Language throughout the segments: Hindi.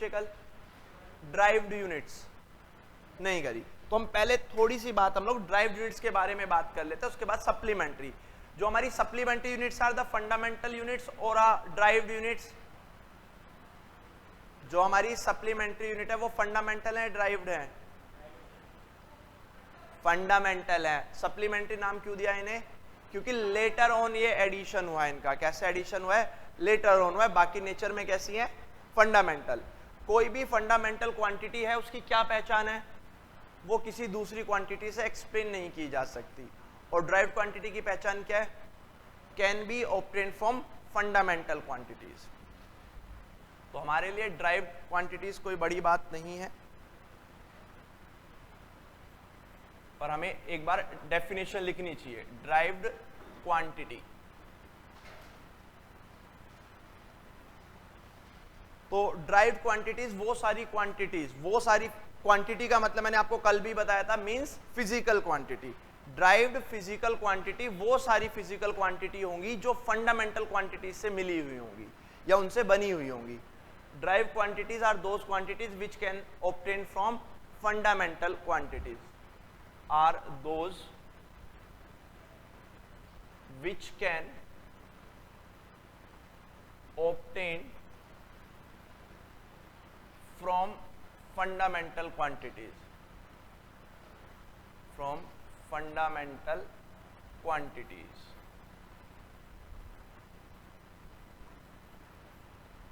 कल ड्राइव्ड यूनिट्स नहीं करी, तो हम पहले थोड़ी सी बात हम लोग ड्राइव्ड यूनिट्स के बारे में बात कर लेते हैं, उसके बाद सप्लीमेंट्री। जो हमारी supplementary units are the fundamental units और ड्राइव्ड यूनिट्स। जो हमारी सप्लीमेंट्री यूनिट है वो फंडामेंटल है ड्राइव्ड है? फंडामेंटल है। सप्लीमेंट्री नाम क्यों दिया इन्हें? क्योंकि लेटर ऑन ये एडिशन हुआ है इनका। कैसे एडिशन हुआ है? लेटर ऑन हुआ है। बाकी नेचर में कैसी है? फंडामेंटल। कोई भी फंडामेंटल क्वांटिटी है उसकी क्या पहचान है? वो किसी दूसरी क्वांटिटी से एक्सप्लेन नहीं की जा सकती। और ड्राइव्ड क्वांटिटी की पहचान क्या है? Can be obtained from fundamental quantities. तो हमारे लिए ड्राइव्ड क्वांटिटीज कोई बड़ी बात नहीं है, पर हमें एक बार डेफिनेशन लिखनी चाहिए। ड्राइव्ड क्वांटिटी, तो ड्राइव्ड क्वांटिटीज वो सारी क्वांटिटी का मतलब मैंने आपको कल भी बताया था, means physical quantity. Derived physical quantity वो सारी फिजिकल क्वांटिटी होंगी जो फंडामेंटल क्वांटिटी से मिली हुई होंगी या उनसे बनी हुई होंगी। Derived quantities are those quantities which can obtain from fundamental quantities, are those which can obtain from fundamental quantities, from fundamental quantities।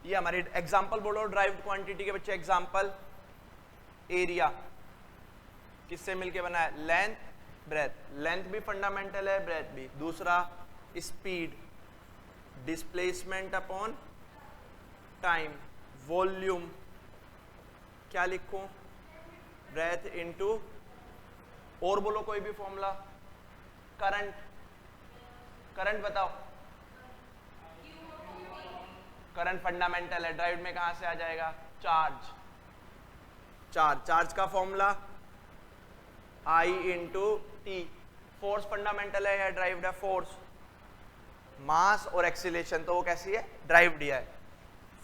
ये हमारे एग्जाम्पल बोलो ड्राइव्ड क्वांटिटी के बच्चे। एग्जाम्पल, एरिया किससे मिलके बना है? Length breadth. लेंथ भी फंडामेंटल है, ब्रेथ भी। दूसरा speed, displacement upon time. Volume क्या लिखूं? ब्रेथ इनटू, और बोलो कोई भी फॉर्मूला। करंट, करंट बताओ। करंट फंडामेंटल है, ड्राइव्ड में कहां से आ जाएगा? चार्ज। चार्ज का formula I into T. Force fundamental है या ड्राइव्ड है? फोर्स। मास और एक्सीलरेशन तो वो कैसी है? ड्राइव्ड है।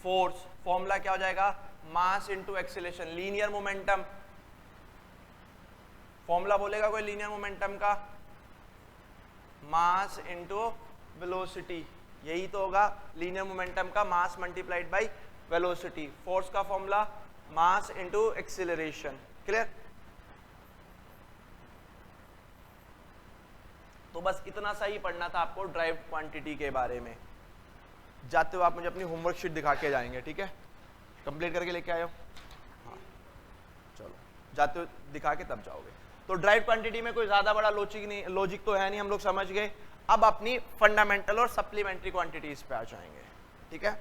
फोर्स फॉर्मूला क्या हो जाएगा? Mass into acceleration. Linear momentum, formula बोलेगा कोई लीनियर मोमेंटम का? Mass into velocity. यही तो होगा लीनियर मोमेंटम का, mass multiplied by velocity. Force का formula mass into acceleration. Clear? तो बस इतना सा ही पढ़ना था आपको ड्राइव्ड क्वांटिटी के बारे में। जाते हुए आप मुझे अपनी होमवर्क शीट दिखा के जाएंगे, ठीक है? कंप्लीट करके लेके आए हो? हाँ चलो, जाते हुए दिखा के तब जाओगे। तो ड्राइव्ड क्वांटिटी में कोई ज्यादा बड़ा लॉजिक तो है नहीं, हम लोग समझ गए। अब अपनी फंडामेंटल और सप्लीमेंट्री क्वांटिटीज पे आ जाएंगे, ठीक है?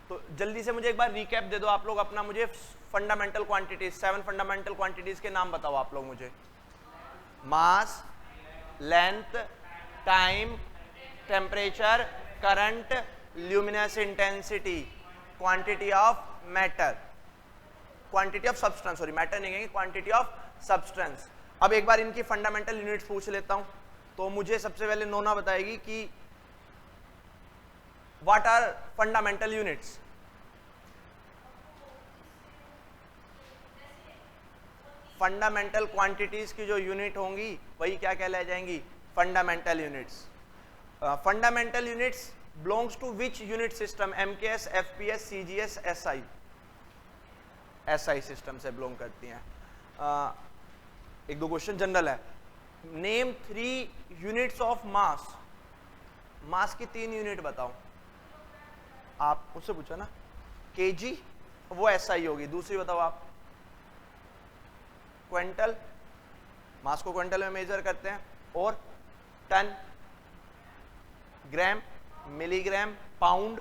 तो जल्दी से मुझे एक बार रिकैप दे दो आप लोग अपना। मुझे फंडामेंटल क्वांटिटीज, 7 फंडामेंटल क्वांटिटीज के नाम बताओ आप लोग मुझे। Mass, length, time, temperature, current, luminous intensity, quantity of matter, quantity of substance, sorry matter नहीं कहेंगे, क्वांटिटी ऑफ सब्सटेंस। अब एक बार इनकी फंडामेंटल यूनिट्स पूछ लेता हूं। तो मुझे सबसे पहले नोना बताएगी कि what are fundamental units. Fundamental quantities की जो यूनिट होंगी वही क्या कहलाई जाएंगी? Fundamental units. Fundamental units belongs to which unit system? MKS, FPS, CGS, SI। SI system से बिलोंग करती हैं। एक दो क्वेश्चन जनरल है। Name 3 units of mass. Mass की 3 यूनिट बताओ। आप उससे पूछो ना। केजी वो SI होगी। दूसरी बताओ आप। क्विंटल, मास को क्विंटल में मेजर करते हैं। और टन, ग्राम, मिलीग्राम, पाउंड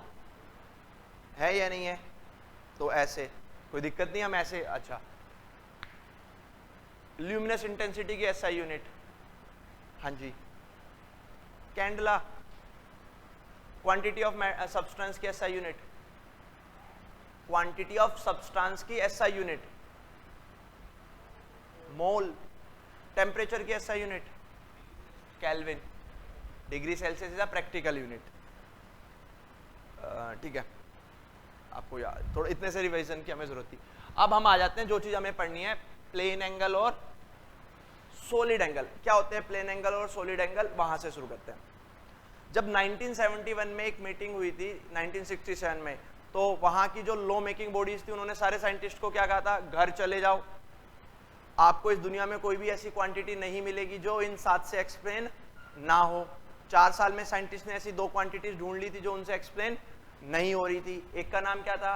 है या नहीं है? तो ऐसे कोई दिक्कत नहीं, हम ऐसे। अच्छा, ल्यूमिनस इंटेंसिटी की SI यूनिट? हाँ जी। कैंडला, क्वांटिटी ऑफ सब्सटेंस की SI unit? Quantity of substance की SI यूनिट? मोल। टेम्परेचर की SI unit? Kelvin. Degree Celsius is a practical unit, ठीक है? आपको याद, थोड़ा इतने से रिवीजन की हमें जरूरत थी। अब हम आ जाते हैं जो चीज हमें पढ़नी है, प्लेन एंगल और सॉलिड एंगल। क्या होते हैं प्लेन एंगल और सॉलिड एंगल, वहां से शुरू करते हैं। जब 1971 में एक मीटिंग हुई थी 1967 में, तो वहां की जो लॉ मेकिंग बॉडीज थी उन्होंने सारे साइंटिस्ट को क्या कहा था, घर चले जाओ, आपको इस दुनिया में कोई भी ऐसी क्वांटिटी नहीं मिलेगी जो इन 7 से एक्सप्लेन ना हो। 4 साल में साइंटिस्ट ने ऐसी 2 क्वांटिटीज ढूंढ ली थी जो उनसे एक्सप्लेन नहीं हो रही थी। एक का नाम क्या था,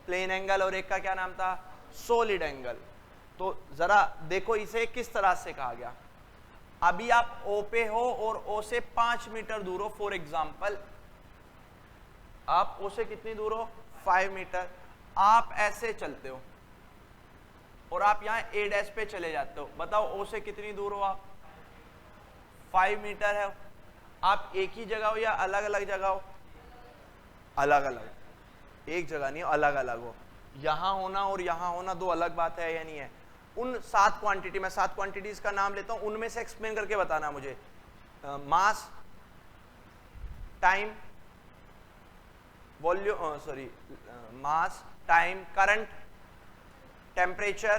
प्लेन एंगल, और एक का क्या नाम था, सॉलिड एंगल। तो जरा देखो इसे किस तरह से कहा गया। अभी आप O पे हो और O से 5 मीटर दूर हो, फॉर एग्जाम्पल आप O से कितनी दूर हो, 5 मीटर। आप ऐसे चलते हो और आप यहां A डैश पे चले जाते हो, बताओ O से कितनी दूर हो आप, 5 मीटर है। आप एक ही जगह हो या अलग अलग जगह हो, अलग अलग, एक जगह नहीं, अलग अलग हो। यहां होना और यहां होना दो अलग बात है या नहीं है। उन 7 क्वांटिटी, मैं 7 क्वांटिटीज का नाम लेता हूं, उनमें से एक्सप्लेन करके बताना मुझे। Mass, time, volume, sorry, mass, time, current, temperature,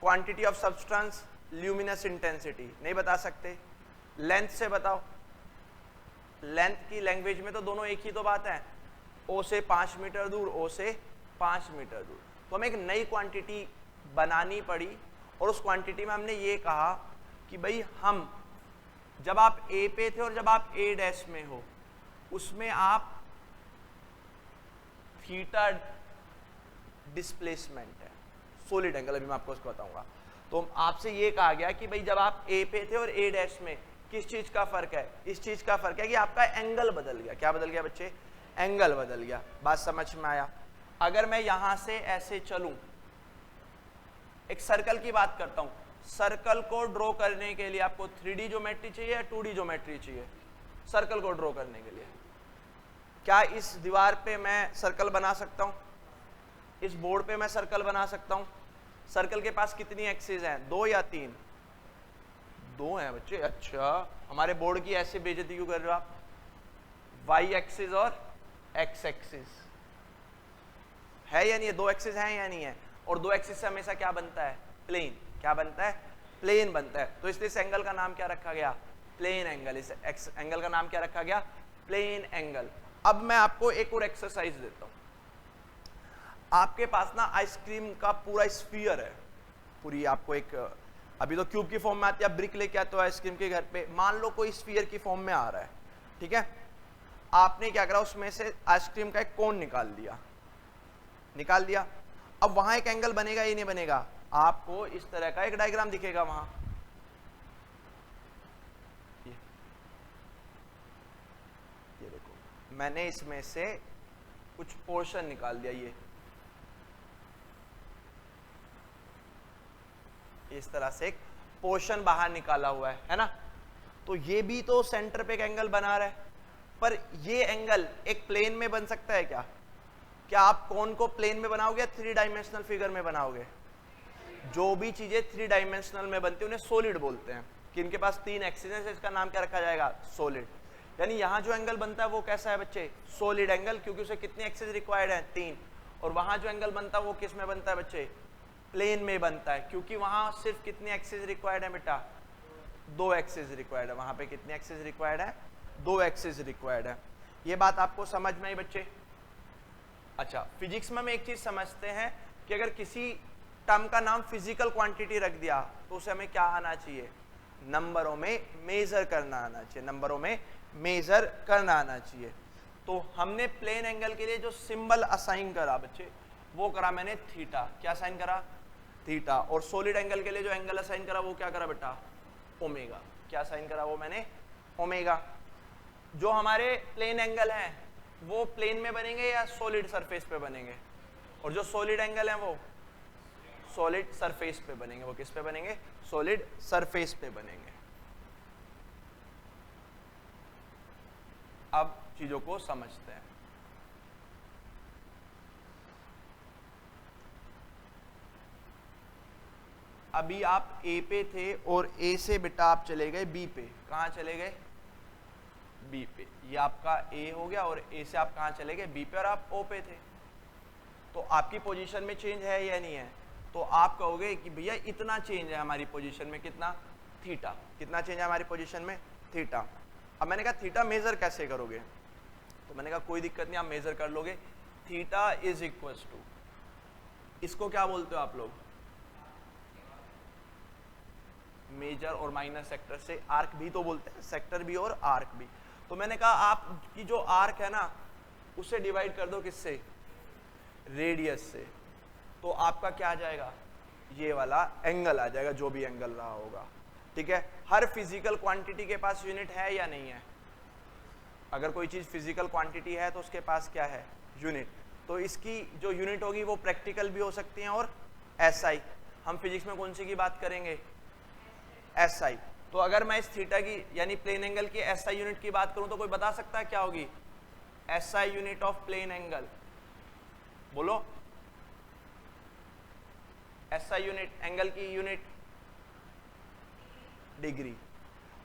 quantity of substance, luminous intensity. नहीं बता सकते, लेंथ से बताओ। लेंथ की लैंग्वेज में तो दोनों एक ही तो बात है, O से 5 मीटर दूर, O से 5 मीटर दूर। तो हमें एक नई क्वांटिटी बनानी पड़ी, और उस क्वांटिटी में हमने ये कहा कि भाई हम, जब आप A पे थे और जब आप A डैश में हो, उसमें आप थीटा डिस्प्लेसमेंट है, सॉलिड एंगल, अभी मैं आपको उसको बताऊंगा। तो आपसे ये कहा गया कि भाई जब आप A पे थे और A डैश में, किस चीज का फर्क है, इस चीज का फर्क है कि आपका एंगल बदल गया। क्या बदल गया बच्चे, एंगल बदल गया। बात समझ में आया। अगर मैं यहां से ऐसे चलूं, एक सर्कल की बात करता हूं, सर्कल को ड्रॉ करने के लिए आपको 3D ज्योमेट्री चाहिए या 2D ज्योमेट्री चाहिए, सर्कल को ड्रॉ करने के लिए? क्या इस दीवार पे मैं सर्कल बना सकता हूं, इस बोर्ड पे मैं सर्कल बना सकता हूं? सर्कल के पास कितनी एक्सिस हैं, 2 या 3? 2 हैं बच्चे। अच्छा, हमारे बोर्ड की ऐसे बेइज्जती क्यों कर रहे हो आप? वाई एक्सिस और एक्स एक्सिस है या नहीं है, 2 एक्सिस हैं या नहीं है? और 2 एक्सिस से हमेशा क्या बनता है, प्लेन। क्या बनता है, प्लेन बनता है। तो इसलिए इस एंगल का नाम क्या रखा गया, प्लेन एंगल। इस एंगल का नाम क्या रखा गया, प्लेन एंगल। अब मैं आपको एक और एक्सरसाइज देता हूं। आपके पास ना आइसक्रीम का पूरा स्फीयर है, पूरी आपको एक, अभी तो क्यूब की फॉर्म में आती है, आप ब्रिक लेके आते हो आइसक्रीम के घर पे, मान लो कोई स्फीयर की फॉर्म में आ रहा है, ठीक है। आपने क्या करा, उसमें से आइसक्रीम का एक कोन निकाल दिया, निकाल दिया। अब वहां एक एंगल बनेगा या नहीं बनेगा? आपको इस तरह का एक डायग्राम दिखेगा वहां, ये देखो, मैंने इसमें से कुछ पोर्शन निकाल दिया, ये इस तरह से एक पोर्शन बाहर निकाला हुआ है ना। तो ये भी तो सेंटर पे एक एंगल बना रहा है, पर ये एंगल एक प्लेन में बन सकता है क्या? क्या आप कोन को प्लेन में बनाओगे या 3 डायमेंशनल फिगर में बनाओगे? जो भी चीजें 3 डायमेंशनल में बनती है उन्हें सॉलिड बोलते हैं, कि इनके पास 3 एक्सिस है, इसका नाम क्या रखा जाएगा, सॉलिड। यानी यहां जो एंगल बनता है वो कैसा है बच्चे, सॉलिड एंगल, क्योंकि उसे कितनी एक्सिस रिक्वायर्ड है, 3। और वहां जो एंगल बनता है वो किस में बनता है बच्चे, प्लेन में बनता है, क्योंकि वहां सिर्फ कितनी एक्सिस रिक्वायर्ड है बेटा, 2 एक्सिस रिक्वायर्ड है। वहां पे कितनी एक्सिस रिक्वायर्ड है, 2 एक्सिस रिक्वायर्ड है। ये बात आपको समझ में आई बच्चे? अच्छा, फिजिक्स में हम एक चीज समझते हैं कि अगर किसी टर्म का नाम फिजिकल क्वांटिटी रख दिया तो उसे हमें क्या आना चाहिए, नंबरों में मेजर करना आना चाहिए, नंबरों में मेजर करना आना चाहिए। तो हमने प्लेन एंगल के लिए जो सिंबल असाइन करा बच्चे, वो करा मैंने थीटा। क्या असाइन करा, थीटा। और सॉलिड एंगल के लिए जो एंगल असाइन करा वो क्या करा बेटा, ओमेगा। क्या असाइन करा वो मैंने, ओमेगा। जो हमारे प्लेन एंगल हैं वो प्लेन में बनेंगे या सॉलिड सरफेस पे बनेंगे, और जो सॉलिड एंगल हैं वो सॉलिड सरफेस पे बनेंगे। वो किस पे बनेंगे, सॉलिड सरफेस पे बनेंगे। अब चीजों को समझते हैं। अभी आप A पे थे और A से बेटा आप चले गए B पे। कहां चले गए, B पे। ये आपका A हो गया, और A से आप कहां चले गए, B पे, और आप O पे थे। तो आपकी पोजीशन में चेंज है या नहीं है, तो आप कहोगे कि भैया इतना चेंज है हमारी पोजीशन में, कितना, थीटा, कितना चेंज है हमारी पोजीशन में, थीटा। अब मैंने कहा थीटा मेजर कैसे करोगे, तो मैंने कहा कोई दिक्कत नहीं, आप मेजर कर लोगे। थीटा इज इक्वल टू, इसको क्या बोलते हो आप लोग, मेजर और माइनर सेक्टर से आर्क भी तो बोलते हैं, सेक्टर भी और आर्क भी। तो मैंने कहा आपकी जो आर्क है ना उसे डिवाइड कर दो किससे, रेडियस से, तो आपका क्या आ जाएगा, ये वाला एंगल आ जाएगा, जो भी एंगल रहा होगा। ठीक है, हर फिजिकल क्वांटिटी के पास यूनिट है या नहीं है, अगर कोई चीज फिजिकल क्वांटिटी है तो उसके पास क्या है, यूनिट। तो इसकी जो यूनिट होगी वो प्रैक्टिकल भी हो सकती है और एसआई। हम फिजिक्स में कौन सी की बात करेंगे, एसआई। तो अगर मैं इस थीटा की यानी प्लेन एंगल की एसआई यूनिट की बात करूं तो कोई बता सकता है क्या होगी, SI unit of plane angle, बोलो, एसआई यूनिट, एंगल की यूनिट, डिग्री।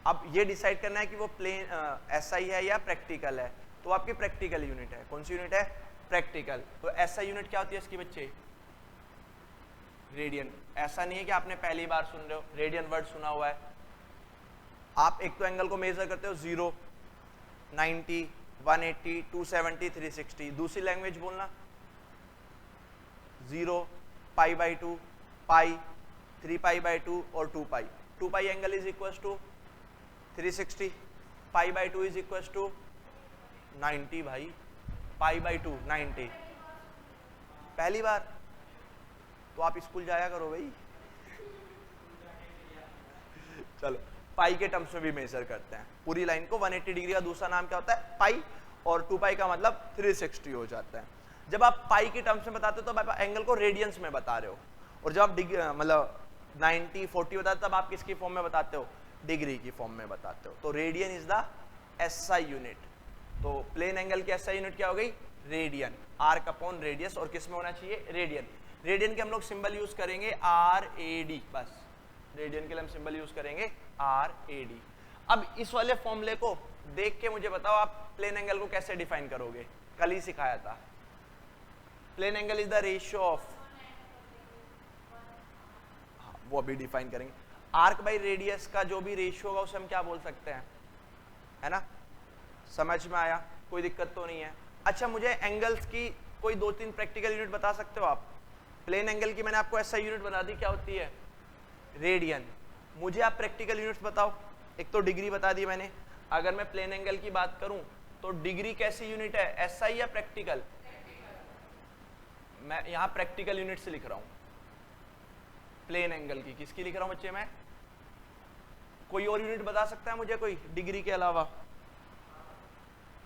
अब ये डिसाइड करना है कि वो प्लेन एसआई है या प्रैक्टिकल है, तो आपकी प्रैक्टिकल यूनिट है, कौन सी यूनिट है, प्रैक्टिकल। तो एसआई यूनिट क्या होती है इसकी बच्चे, रेडियन। ऐसा नहीं है कि आपने पहली बार सुन रहे हो, रेडियन वर्ड सुना हुआ है। आप एक तो एंगल को मेजर करते हो 0, 90, 180, 270, 360, दूसरी लैंग्वेज बोलना 0, π/2, पाई, 3π/2 और 2π। 2π angle is equal to 360, π/2 is equal to 90 भाई, π/2 90। पहली बार तो आप स्कूल जाया करो भाई। चलो पाई के टर्म्स में भी मेजर करते हैं पूरी लाइन को। 180 डिग्री का दूसरा नाम क्या होता है, पाई, और 2π का मतलब 360 हो जाता है। जब आप पाई के टर्म्स में बताते हो तो आप एंगल को रेडियंस में बता रहे हो, और जब आप मतलब 90, 40 बताते हो तब आप किसकी फॉर्म में बताते हो, डिग्री की फॉर्म में बताते हो। तो radian is the SI unit. तो प्लेन एंगल की एसआई यूनिट क्या हो गई, रेडियन, आर्क अपॉन रेडियस, और किस में होना चाहिए, रेडियन। रेडियन के हम लोग सिंबल यूज करेंगे RAD, बस रेडियन के लिए हम सिंबल यूज करेंगे RAD। अब इस वाले फॉर्मूले को देख के मुझे बताओ आप प्लेन एंगल को कैसे डिफाइन करोगे, कल ही सिखाया था। Plane angle is the ratio of, वो अभी डिफाइन करेंगे। आर्क बाई रेडियस का जो भी रेशियो होगा उसे हम क्या बोल सकते हैं, है ना, समझ में आया, कोई दिक्कत तो नहीं है। अच्छा मुझे एंगल्स की कोई 2-3 प्रैक्टिकल यूनिट बता सकते हो आप। प्लेन एंगल की मैंने आपको ऐसा यूनिट बता दी, क्या होती है, रेडियन। मुझे आप प्रैक्टिकल यूनिट्स बताओ। एक तो डिग्री बता दी मैंने, अगर मैं प्लेन एंगल की बात करूं तो डिग्री कैसी यूनिट है, एसआई या प्रैक्टिकल, मैं यहां प्रैक्टिकल यूनिट से लिख रहा हूं प्लेन एंगल की। किसकी लिख रहा हूं बच्चे मैं, कोई और यूनिट बता सकता है मुझे कोई डिग्री के अलावा,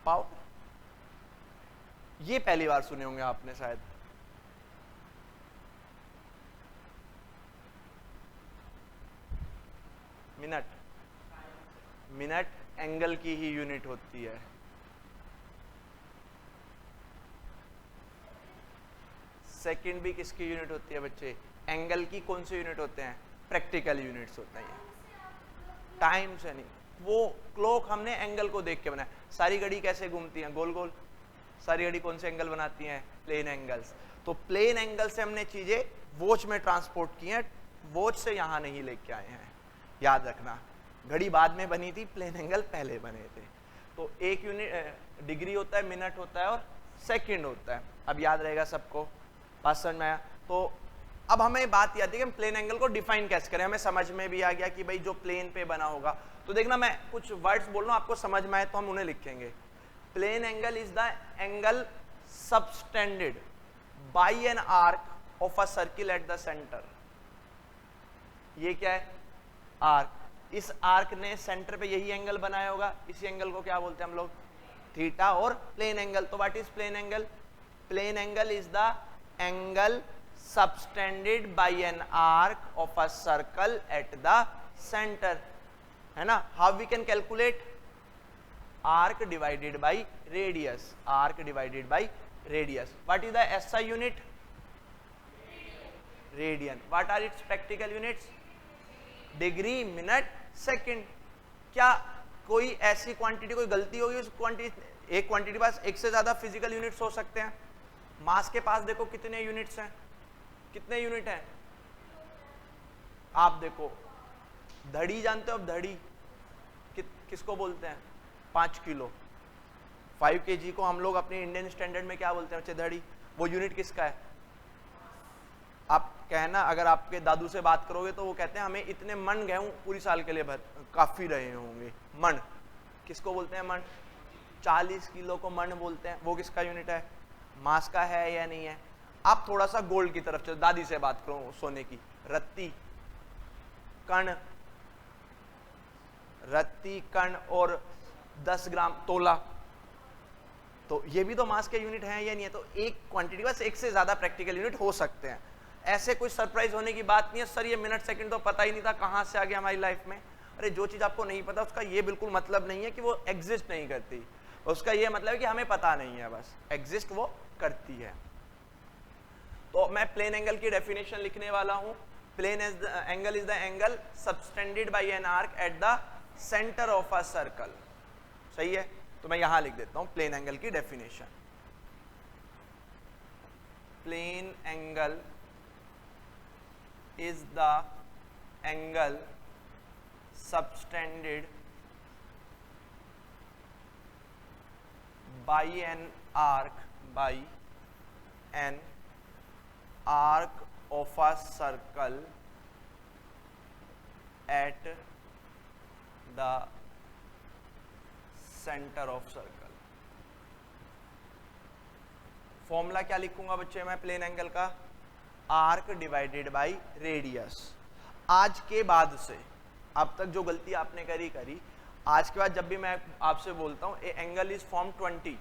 पावर, ये पहली बार सुने होंगे आपने शायद। मिनट, मिनट एंगल की ही यूनिट होती है। सेकंड भी किसकी यूनिट होती है बच्चे, एंगल की कौन सी यूनिट होते हैं, प्रैक्टिकल यूनिट्स होते हैं। टाइम से नहीं, वो क्लॉक हमने एंगल को देख के बनाया। सारी घड़ी कैसे घूमती है, गोल गोल, सारी घड़ी कौन से एंगल बनाती हैं, प्लेन एंगल्स। तो प्लेन एंगल से हमने चीजें वॉच में ट्रांसपोर्ट की हैं, वॉच से यहां नहीं लेके आए हैं, याद रखना। घड़ी बाद में बनी थी, प्लेन एंगल पहले बने थे। तो एक यूनिट डिग्री होता है, मिनट होता है और सेकंड होता है। अब याद रहेगा सबको, बात समझ में आया। तो अब हमें बात याद है कि हम प्लेन एंगल को डिफाइन कैसे करें। हमें समझ में भी आ गया कि भाई जो प्लेन पे बना होगा, तो देखना मैं कुछ वर्ड्स बोल रहा हूं, आपको समझ में आए तो हम उन्हें लिखेंगे। Plane angle is the angle subtended by an arc of a circle at the centre. ये क्या है, आर्क। इस आर्क ने सेंटर पे यही एंगल बनाया होगा, इसी एंगल को क्या बोलते हैं हम लोग, थीटा। और प्लेन एंगल, तो what is plane angle, plane angle is the angle subtended by an arc of a circle at the center, है ना। How we can calculate, arc divided by radius, arc divided by radius. What is the SI unit, radian. What are its practical units, degree, minute, second. क्या कोई ऐसी क्वांटिटी, कोई गलती होगी उस क्वांटिटी, एक क्वांटिटी पास एक से ज्यादा फिजिकल यूनिट्स हो सकते हैं, मास के पास देखो कितने यूनिट्स हैं, कितने यूनिट हैं? आप देखो धड़ी जानते हो? अब धड़ी किसको बोलते हैं? 5 किलो। 5 kg को हम लोग अपने इंडियन स्टैंडर्ड में क्या बोलते हैं बच्चे? धड़ी। वो यूनिट किसका है? आप कहना, अगर आपके दादू से बात करोगे तो वो कहते हैं हमें इतने मन गेहूं पूरी साल के लिए काफी रहे होंगे। मन किसको बोलते हैं? मन। 40 किलो को मन बोलते हैं। वो किसका यूनिट है? मास का है या नहीं है? आप थोड़ा सा गोल्ड की तरफ चलो, दादी से बात करो सोने की। रत्ती, कण, रत्ती, कण और 10 ग्राम तोला, तो ये भी तो मास के यूनिट हैं या नहीं है? तो एक क्वांटिटी, बस एक से ज्यादा प्रैक्टिकल यूनिट हो सकते हैं। ऐसे कोई सरप्राइज होने की बात नहीं है। सर ये मिनट सेकंड तो पता ही नहीं था, कहां से आ गया हमारी लाइफ में? अरे जो चीज आपको नहीं पता उसका ये बिल्कुल मतलब नहीं है कि वो एग्जिस्ट नहीं करती, उसका ये मतलब है कि हमें पता नहीं है, बस एग्जिस्ट वो करती है। तो मैं प्लेन एंगल की डेफिनेशन लिखने वाला हूं। Plane angle is the angle subtended by an arc at the centre of a circle. सही है, तो मैं यहां लिख देता हूं प्लेन एंगल की definition. Plane angle is the angle subtended by an arc of a circle at the center of circle। Formula क्या लिखूंगा बच्चे मैं प्लेन एंगल का? Arc divided by radius. आज के बाद से, अब तक जो गलती आपने करी, आज के बाद जब भी मैं आपसे बोलता हूं ए एंगल इज फॉर्म 20,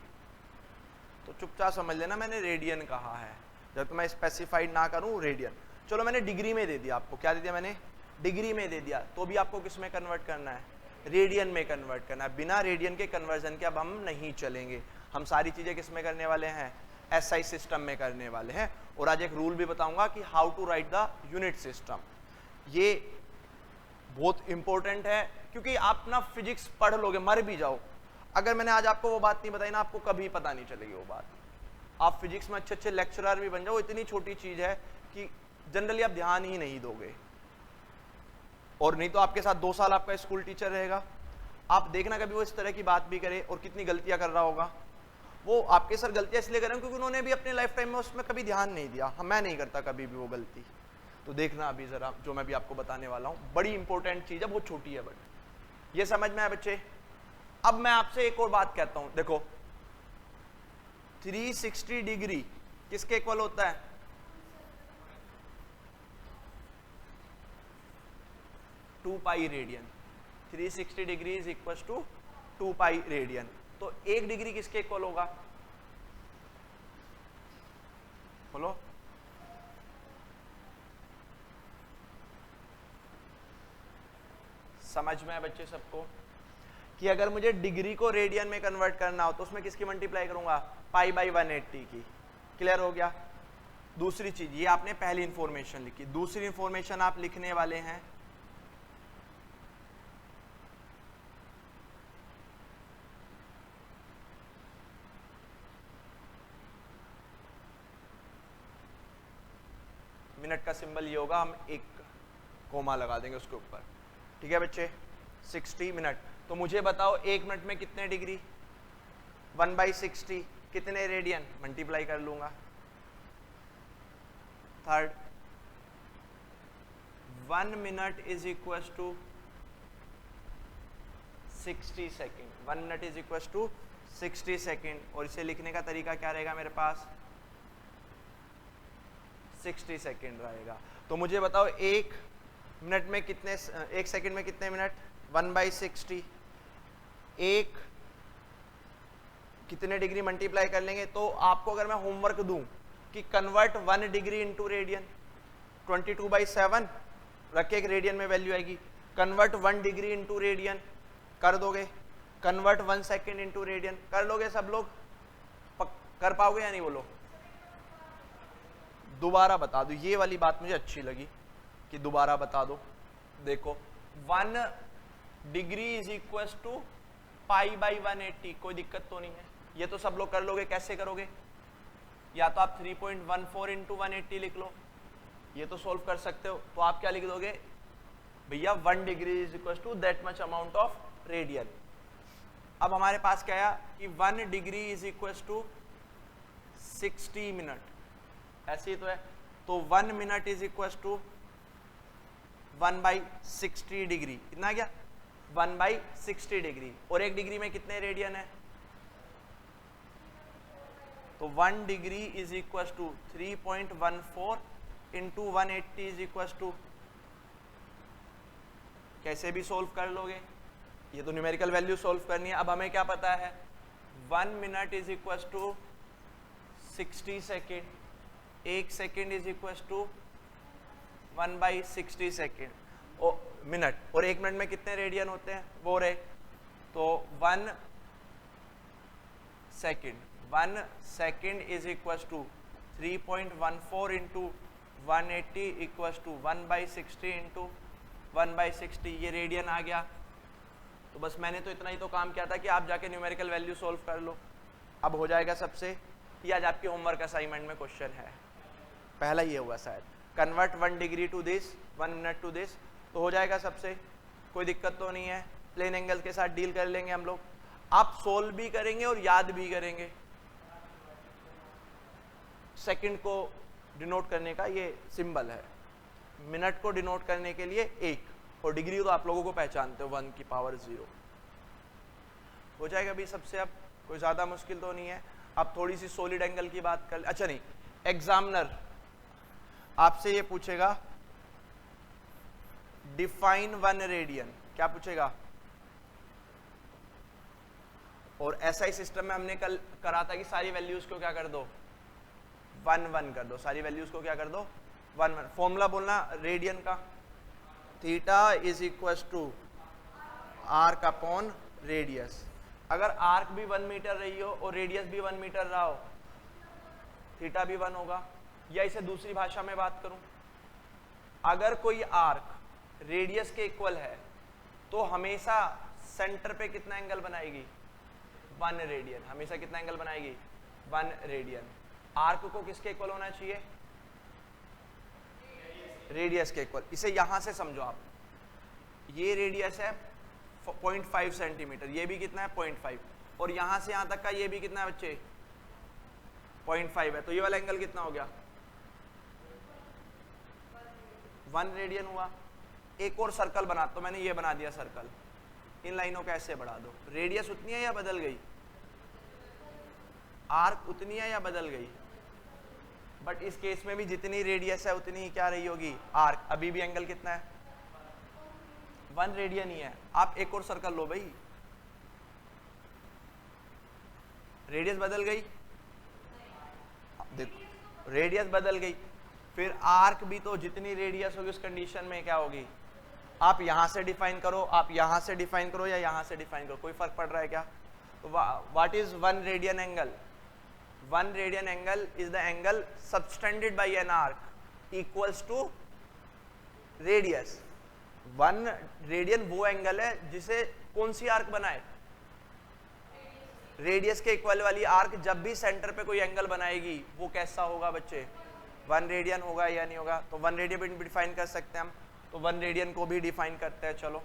तो चुपचाप समझ लेना मैंने रेडियन कहा है। जब तो मैं स्पेसिफाइड ना करूं रेडियन, चलो मैंने डिग्री में दे दिया आपको। क्या दे दिया मैंने? डिग्री में दे दिया। तो भी आपको किस में कन्वर्ट करना है? रेडियन में कन्वर्ट करना है। बिना रेडियन के कन्वर्जन के अब हम नहीं चलेंगे। हम सारी चीजें किस में करने वाले हैं? एसआई सिस्टम में करने वाले हैं। और आज एक रूल भी बताऊंगा कि how to write the unit system. ये बहुत इंपॉर्टेंट है, क्योंकि आप ना फिजिक्स पढ़ लोगे मर भी जाओ, अगर मैंने आज आपको वो बात नहीं बताई ना, आपको कभी पता नहीं चलेगी वो बात। आप फिजिक्स में अच्छे अच्छे लेक्चरर भी बन जाओ, इतनी छोटी चीज है कि जनरली आप ध्यान ही नहीं दोगे। और नहीं तो आपके साथ 2 साल आपका स्कूल टीचर रहेगा, आप देखना कभी वो इस तरह की बात भी करे और कितनी गलतियां कर रहा होगा। वो आपके सर गलतियां इसलिए कर रहे हैं क्योंकि उन्होंने भी अपने लाइफ टाइम में उसमें कभी ध्यान नहीं दिया। मैं नहीं करता कभी भी वो गलती। तो देखना अभी जरा जो मैं भी आपको बताने वाला हूं, बड़ी इंपॉर्टेंट चीज है, बहुत छोटी है बट ये समझ में आया बच्चे। अब मैं आपसे एक और बात कहता हूं, देखो 360 डिग्री किसके इक्वल होता है? 2 pi radian. 360 degree is equal to 2 pi radian. तो 1 डिग्री किसके इक्वल होगा? बोलो। समझ में है बच्चे सबको कि अगर मुझे डिग्री को रेडियन में कन्वर्ट करना हो तो उसमें किसकी मल्टीप्लाई करूंगा? पाई बाई 180 की। क्लियर हो गया? दूसरी चीज, ये आपने पहली इंफॉर्मेशन लिखी। दूसरी इंफॉर्मेशन आप लिखने वाले हैं मिनट का सिंबल ये होगा, हम एक कोमा लगा देंगे उसके ऊपर। ठीक है बच्चे? 60 मिनट। तो मुझे बताओ 1 मिनट में कितने डिग्री? 1/60 कितने रेडियन? मल्टीप्लाई कर लूंगा। Third, 1 minute is equal to 60 second. 1 minute is equal to 60 second. और इसे लिखने का तरीका क्या रहेगा मेरे पास? 60 सेकेंड रहेगा। तो मुझे बताओ 1 मिनट में कितने, 1 सेकेंड में कितने मिनट? 1/60। एक कितने डिग्री मल्टीप्लाई कर लेंगे? तो आपको अगर मैं होमवर्क दूं कि कन्वर्ट 1 डिग्री इंटू रेडियन, 22/7 रख के एक रेडियन में वैल्यू आएगी। कन्वर्ट 1 डिग्री इंटू रेडियन कर दोगे। कन्वर्ट 1 सेकेंड इंटू रेडियन कर लोगे सब लोग? कर पाओगे या नहीं? बोलो। दोबारा बता दो, ये वाली बात मुझे अच्छी लगी कि दोबारा बता दो। देखो 1 degree is equal to pi by 180, कोई दिक्कत तो नहीं है। ये तो सब लोग कर लोगे। कैसे करोगे? या तो आप 3.14 इंटू 180 लिख लो, ये तो सोल्व कर सकते हो। तो आप क्या लिख दोगे भैया 1 degree is equal to that much amount of radian. अब हमारे पास क्या आया कि 1 degree is equal to 60 minute, ऐसे ही तो है। तो 1 minute is equal to 1/60 degree, कितना गया 1/60 डिग्री। और 1 डिग्री में कितने रेडियन है, तो 1 degree is equal to 3.14 into 180 is equal to, कैसे भी सोल्व कर लोगे, ये तो न्यूमेरिकल वैल्यू सोल्व करनी है। अब हमें क्या पता है 1 minute is equal to 60 second, 1 second is equal to 1/60 second minute, और 1 मिनट में कितने रेडियन होते हैं वो रहे, तो 1 second is equal to 3.14 into 180 equal to 1/60 into 1/60, ये रेडियन आ गया। तो बस मैंने तो इतना ही तो काम किया था कि आप जाके न्यूमेरिकल वैल्यू सोल्व कर लो। अब हो जाएगा सबसे, ये आज आपके होमवर्क असाइनमेंट में क्वेश्चन है, पहला ये हुआ शायद, convert 1 degree to this, 1 minute to this, तो हो जाएगा सबसे, कोई दिक्कत तो नहीं है। प्लेन एंगल के साथ डील कर लेंगे हम लोग। आप सोल्व भी करेंगे और याद भी करेंगे। सेकंड को डिनोट करने का ये सिंबल है, मिनट को डिनोट करने के लिए 1, और डिग्री तो आप लोगों को पहचानते हो 1 की पावर 0। हो जाएगा भी सबसे, अब कोई ज्यादा मुश्किल तो नहीं है। अब थोड़ी सी सॉलिड एंगल की बात कर, अच्छा नहीं, एग्जामिनर आपसे ये पूछेगा डिफाइन 1 रेडियन, क्या पूछेगा, और SI सिस्टम में हमने कल करा था कि सारी वैल्यूज को क्या कर दो 1 कर दो, सारी वैल्यूज को क्या कर दो 1। फॉर्मूला बोलना रेडियन का, theta is equal to arc upon radius. अगर आर्क भी 1 मीटर रही हो और रेडियस भी 1 मीटर रहा हो, थीटा भी 1 होगा। या इसे दूसरी भाषा में बात करूं, अगर कोई आर्क रेडियस के इक्वल है तो हमेशा सेंटर पे कितना एंगल बनाएगी 1 रेडियन, हमेशा कितना एंगल बनाएगी 1 रेडियन। आर्क को किसके इक्वल होना चाहिए, रेडियस के इक्वल। इसे यहां से समझो आप, ये रेडियस है 0.5 सेंटीमीटर, ये भी कितना है 0.5, और यहां से यहां तक का ये भी कितना है बच्चे 0.5 है, तो ये वाला एंगल कितना हो गया 1 रेडियन हुआ। एक और सर्कल बना, तो मैंने ये बना दिया सर्कल, इन लाइनों को ऐसे बढ़ा दो, रेडियस उतनी है या बदल गई, आर्क उतनी है या बदल गई, बट इस केस में भी जितनी रेडियस है उतनी ही क्या रही होगी आर्क। अभी भी एंगल कितना है 1 रेडियन ही है। आप एक और सर्कल लो भाई, रेडियस बदल गई, देखो रेडियस बदल गई, फिर आर्क भी तो जितनी रेडियस होगी उस कंडीशन में क्या होगी, आप यहां से डिफाइन करो, आप यहां से डिफाइन करो या यहां से डिफाइन करो, कोई फर्क पड़ रहा है क्या। तो what is 1 radian angle, 1 radian angle is the angle subtended by an arc equals to radius. 1 radian वो एंगल है जिसे कौन सी आर्क बनाए, रेडियस के इक्वल वाली आर्क जब भी सेंटर पे कोई एंगल बनाएगी वो कैसा होगा बच्चे 1 रेडियन होगा या नहीं होगा। तो 1 रेडियन भी डिफाइन कर सकते हैं हम, तो 1 रेडियन को भी डिफाइन करते हैं। चलो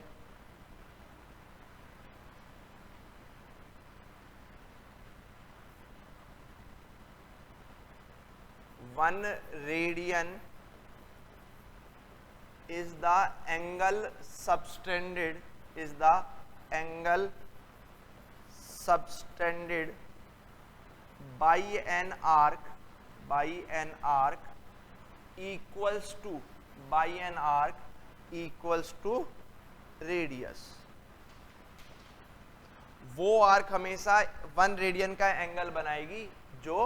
one radian is the angle subtended, is the angle subtended by an arc, by an arc equals to, by an arc equals to radius। वो आर्क हमेशा 1 रेडियन का एंगल बनाएगी जो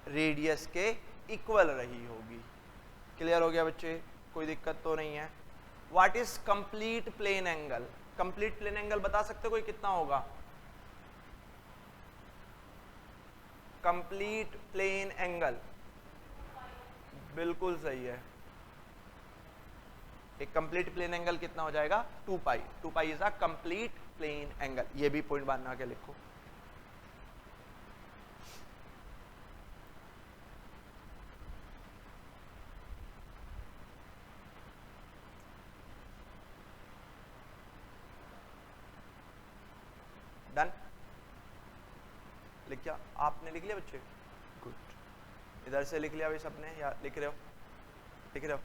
रेडियस के इक्वल रही होगी। क्लियर हो गया बच्चे, कोई दिक्कत तो नहीं है। What is complete plane angle, complete plane angle बता सकते हो कोई कितना होगा, कंप्लीट प्लेन एंगल बिल्कुल सही है। एक कंप्लीट प्लेन एंगल कितना हो जाएगा 2 pi, 2 pi is a complete plane angle. ये भी पॉइंट बना के लिखो। लिख क्या आपने लिख लिया बच्चे? गुड, इधर से लिख लिया भाई सबने या लिख रहे हो? लिख रहे हो?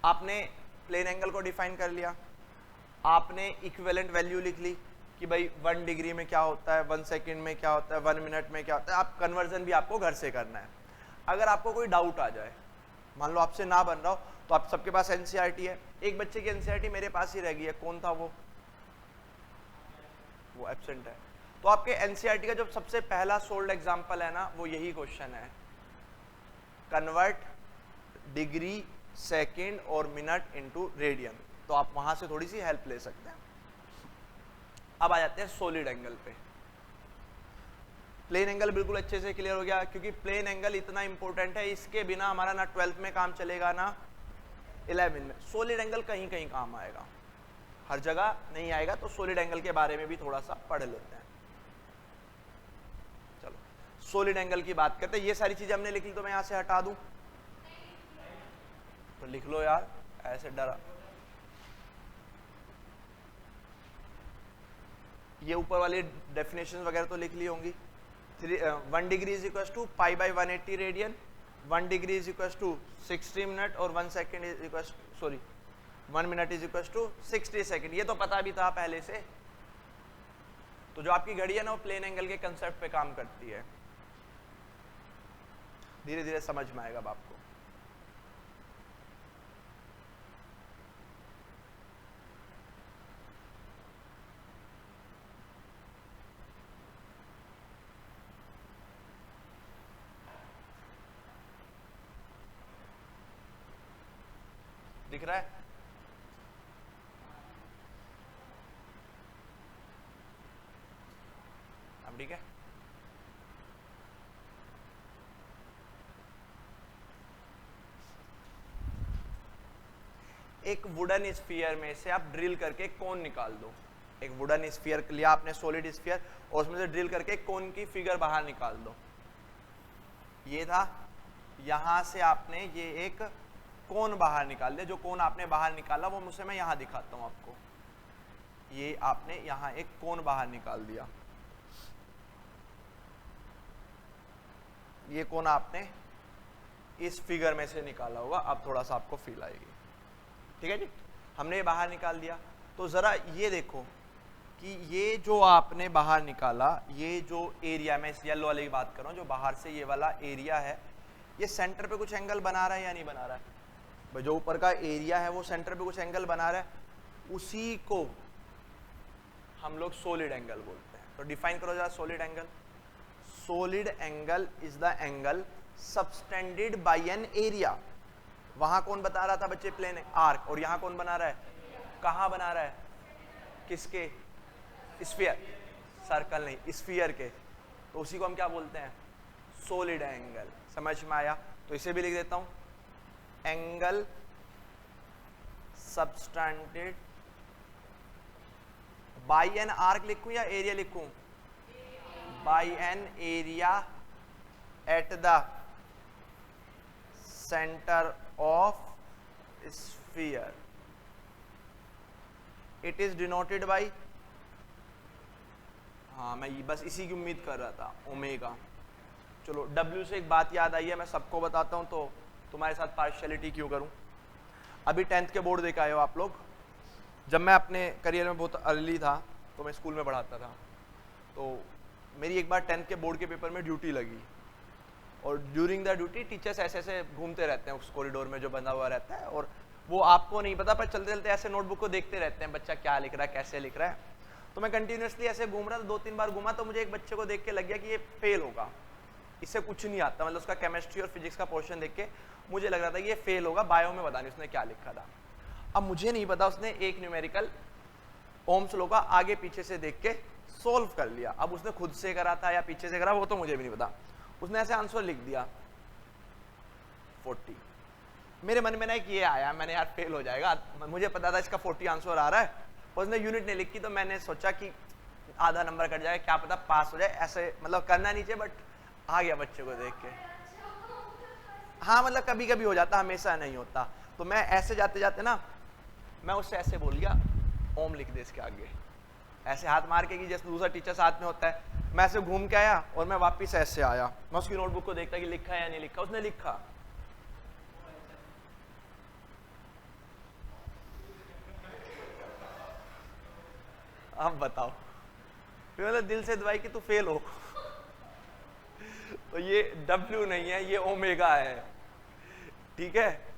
आपने प्लेन एंगल को डिफाइन कर लिया, आपने इक्विवेलेंट वैल्यू लिख ली कि भाई 1 डिग्री में क्या होता है, 1 सेकंड में क्या होता है, 1 मिनट में क्या होता है। आप कन्वर्जन भी आपको घर से करना है। अगर आपको कोई डाउट आ जाए, मान लो आपसे ना बन रहा हो, तो आप सबके पास एनसीईआरटी है। एक बच्चे की एनसीईआरटी मेरे पास ही रह गई है, कौन था वो एब्सेंट है। तो आपके एनसीईआरटी का जो सबसे पहला सोल्ड एग्जांपल है ना, वो यही क्वेश्चन है, कन्वर्ट डिग्री सेकंड और मिनट इनटू रेडियन। तो आप वहां से थोड़ी सी हेल्प ले सकते हैं। अब आ जाते हैं सॉलिड एंगल पे। प्लेन एंगल बिल्कुल अच्छे से क्लियर हो गया, क्योंकि प्लेन एंगल इतना इंपॉर्टेंट है, इसके बिना हमारा ना 12th में काम चलेगा ना 11 में। सॉलिड एंगल कहीं कहीं काम आएगा, हर जगह नहीं आएगा, तो सॉलिड एंगल के बारे में भी थोड़ा सा पढ़ लेते हैं। चलो सॉलिड एंगल की बात करते हैं। ये सारी चीजें हमने लिख ली, तो मैं यहां से हटा दूं? तो लिख लो यार, ऐसे डरा। ये ऊपर वाली डेफिनेशन वगैरह तो लिख ली होंगी। 1 degree is equal to pi by 180 radian, 1 degree is equal to 60 minute और 1 second is equal, sorry 1 minute is equal to 60 second. ये तो पता भी था पहले से। तो जो आपकी घड़ी है ना, वो प्लेन एंगल के कंसेप्ट पे काम करती है। धीरे धीरे समझ में आएगा अब आपको। दिख रहा है? अब ठीक है। एक वुडन स्फीयर में से आप ड्रिल करके कोन निकाल दो। एक वुडन स्फीयर लिया आपने, सॉलिड स्फीयर, और उसमें से ड्रिल करके कोन की फिगर बाहर निकाल दो। ये था, यहां से आपने ये एक कोन बाहर निकाल दिया। जो कोन आपने बाहर निकाला वो मुझसे मैं यहां दिखाता हूं आपको। ये आपने यहां एक कोन बाहर निकाल दिया। ये कोन आपने इस फिगर में से निकाला होगा। अब थोड़ा सा आपको फील आएगी, ठीक है जी। हमने ये बाहर निकाल दिया। तो जरा ये देखो कि ये जो आपने बाहर निकाला, ये जो एरिया, मैं इस येलो वाले की बात कर रहा हूं, जो बाहर से ये वाला एरिया है, ये सेंटर पे कुछ एंगल बना रहा है या नहीं बना रहा है? भाई जो ऊपर का एरिया है वो सेंटर पे कुछ एंगल बना रहा है, उसी को हम लोग सॉलिड एंगल बोलते हैं। तो डिफाइन करो जरा solid angle. Solid angle is the angle subtended by an area. वहां कौन बता रहा था बच्चे? Plane arc. और यहां कौन बना रहा है? कहां बना रहा है? किसके? स्फीयर, सर्कल नहीं, स्फीयर के। तो उसी को हम क्या बोलते हैं? Solid angle. समझ में आया? तो इसे भी लिख देता हूं, angle subtended by an arc लिखूं या एरिया लिखूं? By an area at the centre of sphere. It is denoted by, हाँ मैं बस इसी की उम्मीद कर रहा था, ओमेगा। चलो W से एक बात याद आई है, मैं सबको बताता हूं, तो तुम्हारे साथ पार्शियलिटी क्यों करूं। अभी 10th के बोर्ड देखा हो आप लोग। जब मैं अपने करियर में बहुत अर्ली था, तो मैं स्कूल में पढ़ाता था, तो मेरी एक बार 10th के बोर्ड के पेपर में ड्यूटी लगी। और ड्यूरिंग द ड्यूटी टीचर्स ऐसे ऐसे घूमते रहते हैं उस कॉरिडोर में जो बंधा हुआ रहता है, और वो आपको नहीं पता, पर चलते चलते ऐसे नोटबुक को देखते रहते हैं, बच्चा क्या लिख रहा है, कैसे लिख रहा है। तो मैं कंटिन्यूसली ऐसे घूम रहा था, 2-3 बार घूमा, तो मुझे एक बच्चे को देख के लग गया कि ये फेल होगा, इससे कुछ नहीं आता। मतलब उसका केमिस्ट्री और फिजिक्स का पोर्शन देख के मुझे लग रहा था कि ये फेल होगा। बायो में पता नहीं उसने क्या लिखा था। अब मुझे नहीं पता, उसने एक न्यूमेरिकल ओम्स लॉ का आगे पीछे से देख के सोल्व कर लिया। अब उसने खुद से करा था या पीछे से करा, वो तो मुझे भी नहीं पता। उसने ऐसे आंसर लिख दिया 40। मेरे मन में ना कि ये आया, मैंने यार फेल हो जाएगा, मुझे पता था इसका 40 आंसर आ रहा है। उसने यूनिट नहीं लिखी, तो मैंने सोचा कि आधा नंबर कट जाएगा, क्या पता पास हो जाए। ऐसे मतलब करना नीचे, बट आ गया बच्चे को देख के। हाँ मतलब कभी कभी हो जाता, हमेशा नहीं होता। तो मैं ऐसे जाते जाते ना, मैं उससे ऐसे बोल गया, ओम लिख दे इसके आगे, ऐसे हाथ मार के कि जैसे दूसरा टीचर साथ में होता है। मैं ऐसे घूम के आया और मैं वापस ऐसे आया, मैं उसकी नोटबुक को देखता कि लिखा है या नहीं लिखा, उसने लिखा। अब बताओ, फिर मतलब दिल से दुआई कि तू फेल हो। तो ये W नहीं है, ये ओमेगा है, ठीक है।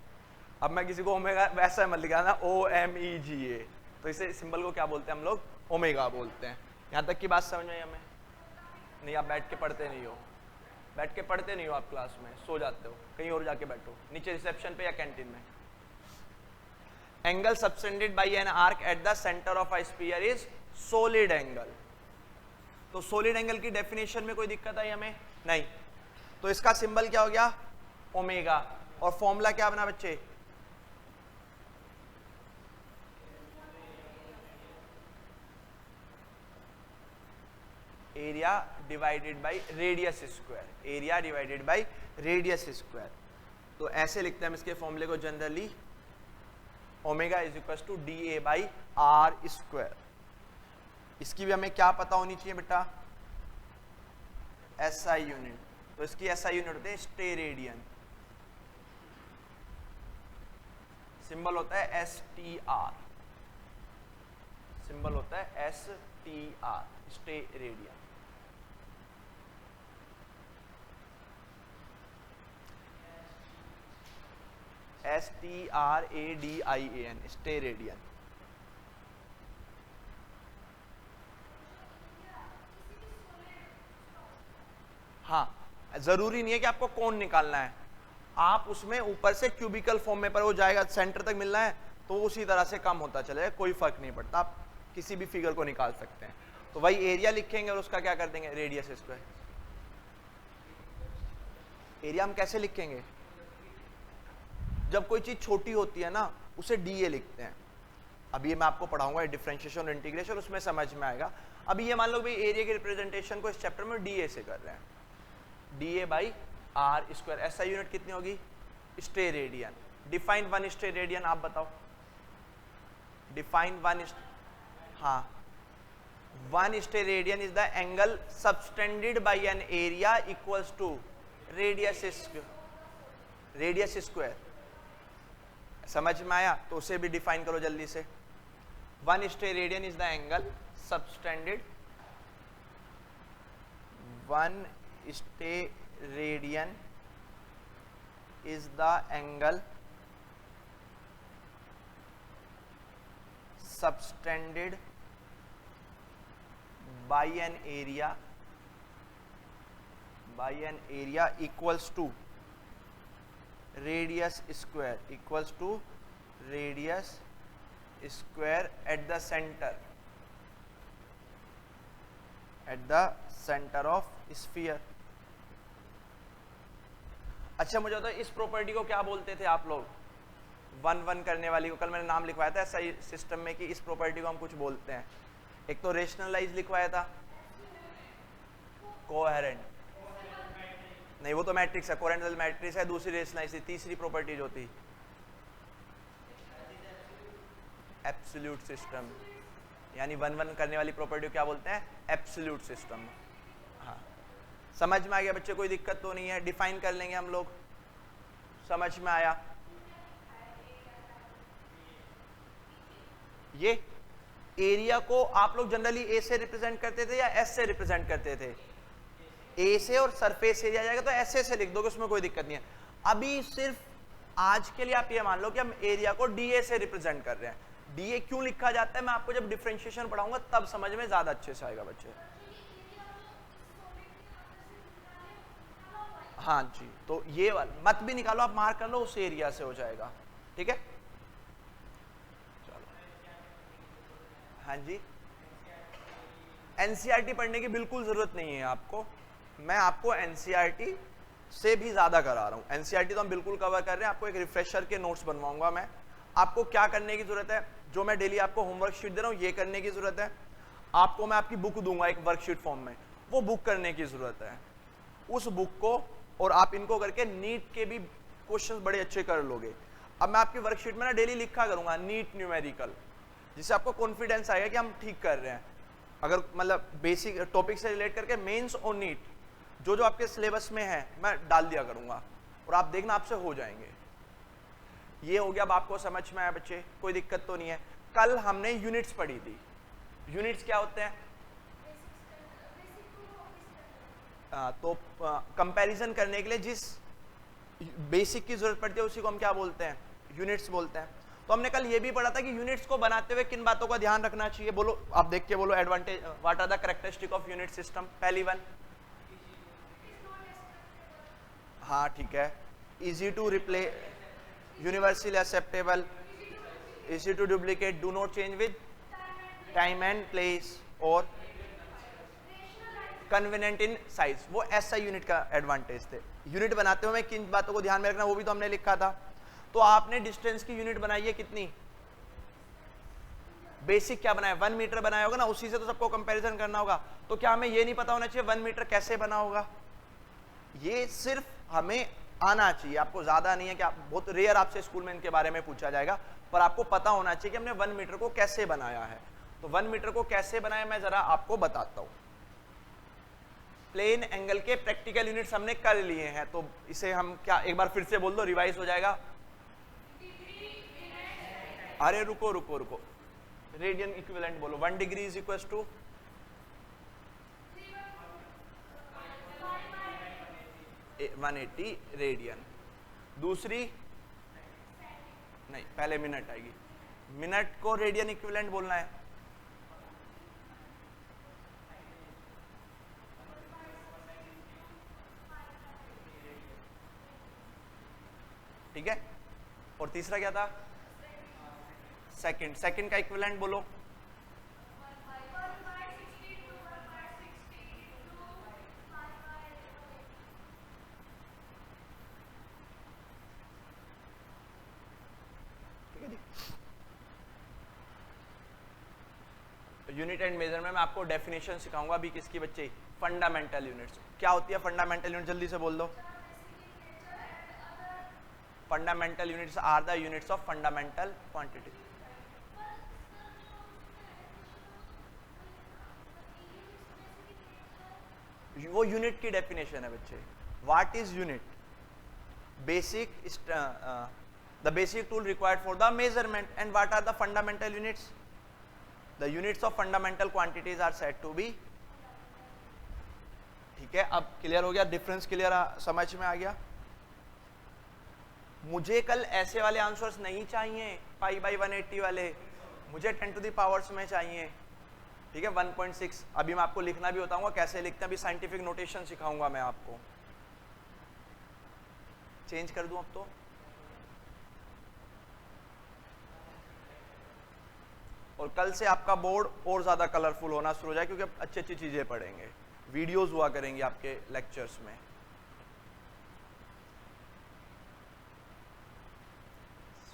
अब मैं किसी को ओमेगा वैसा मत लिखा ना, OMEGA, तो इसे सिंबल को क्या बोलते हैं हम लोग, ओमेगा बोलते हैं। यहाँ तक की बात समझ में हमें? नहीं, आप बैठ के पढ़ते नहीं हो, बैठ के पढ़ते नहीं हो आप क्लास में, सो जाते हो, कहीं और जाके बैठो, नीचे रिसेप्शन पे या कैंटीन में। Angle subtended by an arc at the centre of a sphere is solid angle. तो सॉलिड एंगल की डेफिनेशन में कोई दिक्कत आई हमें? नहीं। तो इसका सिंबल क्या हो गया, ओमेगा, और फॉर्मूला क्या बना बच्चे, area divided by radius square, area divided by radius square. तो ऐसे लिखते हैं हम इसके फॉर्मूले को generally, omega is equal to DA by R square. इसकी भी हमें क्या पता होनी चाहिए बेटा, SI यूनिट। तो इसकी SI यूनिट होते हैं स्टेरेडियन, सिंबल होता है STR, सिंबल होता है STR, स्टेरेडियन। STRADIAN, steradian. हाँ, जरूरी नहीं है कि आपको कौन निकालना है, आप उसमें ऊपर से क्यूबिकल फॉर्म में पर वो जाएगा, सेंटर तक मिलना है तो उसी तरह से कम होता चलेगा, कोई फर्क नहीं पड़ता, आप किसी भी फिगर को निकाल सकते हैं। तो वही एरिया लिखेंगे और उसका क्या कर देंगे, रेडियस स्क्वायर। एरिया हम कैसे लिखेंगे, जब कोई चीज छोटी होती है ना उसे DA लिखते हैं। अभी ये मैं आपको पढ़ाऊंगा डिफरेंशिएशन और इंटीग्रेशन, उसमें समझ में आएगा। अभी ये मान लो भाई एरिया के रिप्रेजेंटेशन को इस चैप्टर में DA से कर रहे हैं, DA by R square. SI unit कितनी होगी, स्टेरेडियन। डिफाइन वन स्टेरेडियन, आप बताओ, डिफाइन वन, हाँ, one steradian is the angle subtended by an area equals to radius square. समझ में आया? तो उसे भी डिफाइन करो जल्दी से। One steradian is the angle subtended, one steradian is the angle subtended by an area equals to radius square, equals to radius square at the center of sphere। अच्छा, मुझे बताओ इस प्रॉपर्टी को क्या बोलते थे आप लोग, वन करने वाली को? कल मैंने नाम लिखवाया था ऐसा सिस्टम में कि इस प्रॉपर्टी को हम कुछ बोलते हैं। एक तो रेशनलाइज लिखवाया था, कोहेरेंट नहीं, वो तो मैट्रिक्स है, कोहेरेंट मैट्रिक्स है। दूसरी रेशनलाइज थी, तीसरी प्रॉपर्टी जो थी एब्सोल्यूट सिस्टम, यानी वन करने वाली प्रॉपर्टी को क्या बोलते हैं, एब्सोल्यूट सिस्टम। हाँ, समझ में आ गया बच्चे? कोई दिक्कत तो नहीं है, डिफाइन कर लेंगे हम लोग, समझ में आया? ये एरिया को आप लोग जनरली ए से रिप्रेजेंट करते थे या एस से रिप्रेजेंट करते थे? ए से, और सरफेस एरिया जाएगा तो ऐसे से लिख दोगे, उसमें कोई दिक्कत नहीं है। अभी सिर्फ आज के लिए आप ये मान लो कि हम एरिया को DA से रिप्रेजेंट कर रहे हैं। DA क्यों लिखा जाता है मैं आपको जब डिफरेंशिएशन पढ़ाऊंगा तब समझ में ज्यादा अच्छे से आएगा बच्चे। हाँ जी, तो ये मत भी निकालो, आप मार्क कर लो, उस एरिया से हो जाएगा, ठीक है। चलो, हाँ जी, NCERT पढ़ने की बिल्कुल जरूरत नहीं है आपको, मैं आपको NCERT से भी ज्यादा करा रहा हूँ। NCERT तो हम बिल्कुल कवर कर रहे हैं, आपको एक रिफ्रेशर के नोट्स बनवाऊंगा मैं। आपको क्या करने की जरूरत है, जो मैं डेली आपको होमवर्क शीट दे रहा हूँ ये करने की जरूरत है। आपको मैं आपकी बुक दूंगा एक वर्कशीट फॉर्म में, वो बुक करने की जरूरत है। उस बुक को और आप इनको करके नीट के भी क्वेश्चंस बड़े अच्छे कर लोगे। अब मैं आपकी वर्कशीट में ना डेली लिखा करूंगा नीट न्यूमेरिकल, जिससे आपको कॉन्फिडेंस आएगा कि हम ठीक कर रहे हैं। अगर मतलब बेसिक टॉपिक से रिलेट करके मेंस और नीट जो जो आपके सिलेबस में है मैं डाल दिया करूंगा और आप देखना आपसे हो जाएंगे। ये हो गया, अब आपको समझ में आया बच्चे, कोई दिक्कत तो नहीं है। कल हमने यूनिट्स पढ़ी थी। यूनिट्स क्या होते हैं? तो कंपैरिजन करने के लिए जिस बेसिक की जरूरत पड़ती है उसी को हम क्या बोलते हैं? यूनिट्स बोलते हैं। तो हमने कल ये भी पढ़ा था कि यूनिट्स को बनाते हुए किन बातों का ध्यान रखना चाहिए। बोलो, आप देख के बोलो, advantage, what are the characteristic of unit system. पहली वन, हाँ ठीक है, easy to replace, universally acceptable, easy to duplicate, do not change with time and place, और कन्वीनिएंट इन साइज। वो ऐसा यूनिट का एडवांटेज थे। यूनिट बनाते हुए किन बातों को ध्यान में रखना वो भी तो हमने लिखा था। तो आपने डिस्टेंस की यूनिट बनाई है कितनी? बेसिक क्या बनाया? 1 मीटर बनाया होगा ना, उसी से तो सबको कंपैरिजन करना होगा। तो क्या हमें ये नहीं पता होना चाहिए 1 मीटर कैसे बना होगा? ये सिर्फ हमें आना चाहिए, आपको ज्यादा नहीं है कि आप, बहुत रेयर आपसे स्कूल में इनके बारे में पूछा जाएगा, पर आपको पता होना चाहिए कि हमने 1 मीटर को कैसे बनाया है। तो 1 मीटर को कैसे बनाया मैं जरा आपको बताता हूं। प्लेन एंगल के प्रैक्टिकल यूनिट्स हमने कर लिए हैं, तो इसे हम क्या एक बार फिर से बोल दो, रिवाइज हो जाएगा। अरे रुको रुको रुको, रेडियन इक्विवेलेंट बोलो। 1 degree is equal to 180 radian. दूसरी नहीं, पहले मिनट आएगी। मिनट को रेडियन इक्विवेलेंट बोलना है। ठीक है, और तीसरा क्या था? सेकंड। सेकंड का इक्विवेलेंट बोलो। ठीक है जी। यूनिट एंड मेजरमेंट में आपको डेफिनेशन सिखाऊंगा अभी किसकी बच्चे? Fundamental units. क्या होती है फंडामेंटल यूनिट? जल्दी से बोल दो। Fundamental units are the units of fundamental quantity. वो यूनिट की डेफिनेशन है बच्चे। What is unit? Basic, the basic tool required for the measurement. And what are the fundamental units? The units of fundamental quantities are said to be. ठीक है, अब क्लियर हो गया? डिफरेंस क्लियर समझ में आ गया? मुझे कल ऐसे वाले आंसर्स नहीं चाहिए, पाई बाई 180 वाले, मुझे 10 टू द पावर्स में चाहिए। ठीक है, 1.6। अभी मैं आपको लिखना भी बताऊंगा कैसे लिखते हैं, अभी साइंटिफिक नोटेशन सिखाऊंगा मैं आपको। चेंज कर दूं अब तो? और कल से आपका बोर्ड और ज्यादा कलरफुल होना शुरू हो जाए, क्योंकि अच्छी अच्छी चीजें पढ़ेंगे, वीडियोस हुआ करेंगी आपके लेक्चर्स में।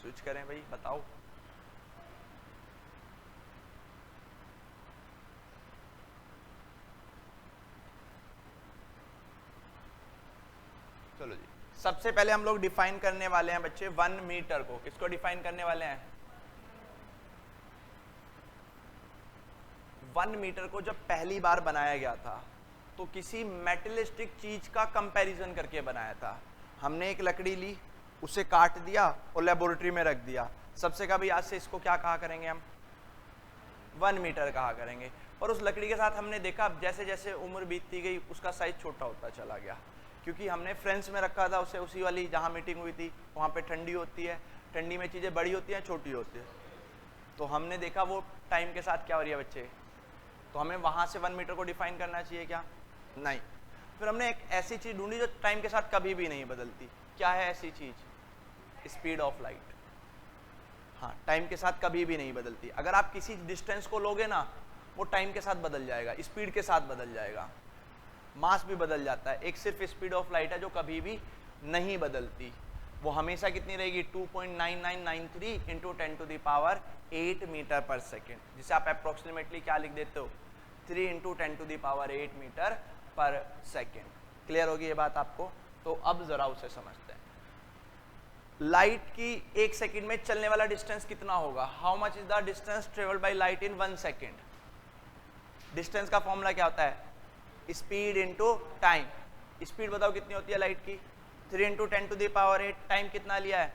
स्विच करें भाई, बताओ। चलो जी, सबसे पहले हम लोग डिफाइन करने वाले हैं बच्चे 1 मीटर को। किसको डिफाइन करने वाले हैं? 1 मीटर को जब पहली बार बनाया गया था तो किसी मेटलिस्टिक चीज का कंपैरिजन करके बनाया था। हमने एक लकड़ी ली, उसे काट दिया और लेबोरेटरी में रख दिया। सबसे कभी आज से इसको क्या कहा करेंगे हम? 1 मीटर कहा करेंगे। और उस लकड़ी के साथ हमने देखा जैसे जैसे उम्र बीतती गई उसका साइज छोटा होता चला गया, क्योंकि हमने फ्रेंच में रखा था उसे, उसी वाली जहाँ मीटिंग हुई थी वहाँ पे ठंडी होती है, ठंडी में चीज़ें बड़ी होती हैं छोटी होती है। तो हमने देखा वो टाइम के साथ क्या हो रही है बच्चे। तो हमें वहाँ से 1 मीटर को डिफाइन करना चाहिए क्या? नहीं। फिर हमने एक ऐसी चीज़ ढूंढी जो टाइम के साथ कभी भी नहीं बदलती। क्या है ऐसी चीज़? Speed of light. हाँ, टाइम के साथ कभी भी नहीं बदलती। अगर आप किसी डिस्टेंस को लोगे ना, वो टाइम के साथ बदल जाएगा, स्पीड के साथ बदल जाएगा, मास भी बदल जाता है। एक सिर्फ स्पीड ऑफ लाइट है जो कभी भी नहीं बदलती। वो हमेशा कितनी रहेगी? 2.9993 into 10 to the power 8 metre per second, जिसे आप अप्रोक्सीमेटली क्या लिख देते हो? 3 into 10 to the power 8 metre per second. Clear होगी ये बात आपको? तो अब जरा उसे समझते हैं। लाइट की 1 सेकेंड में चलने वाला डिस्टेंस कितना होगा? How much is the distance travelled by light in 1 second? Distance का फॉर्मूला क्या होता है? Speed into time. स्पीड बताओ कितनी होती है लाइट की? 3 इंटू 10⁸। टाइम कितना लिया है?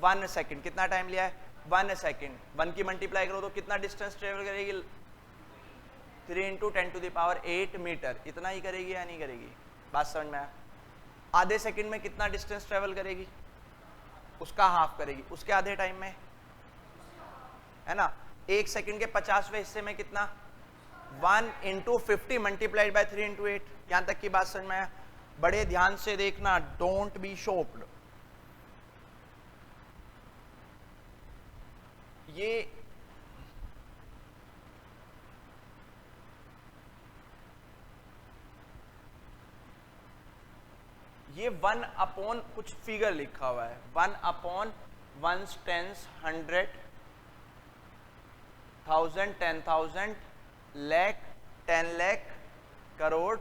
1 सेकेंड। कितना टाइम लिया है? 1 सेकेंड। 1 की मल्टीप्लाई करो तो कितना डिस्टेंस ट्रेवल करेगी? 3 इंटू 10⁸ मीटर। इतना ही करेगी या नहीं करेगी? बात समझ में आया? आधे सेकंड में कितना डिस्टेंस ट्रेवल करेगी? उसका हाफ करेगी। उसके आधे टाइम में, है ना? 1 सेकंड के 50वें हिस्से में कितना? 1 इंटू 50 मल्टीप्लाइड बाय 3 इंटू 8। यहां तक की बात समझ में आया? बड़े ध्यान से देखना, डोंट बी शॉक्ड। ये 1 अपॉन कुछ फिगर लिखा हुआ है। 1 अपॉन 1 10 100 1000 10,000 लाख 10 लाख करोड़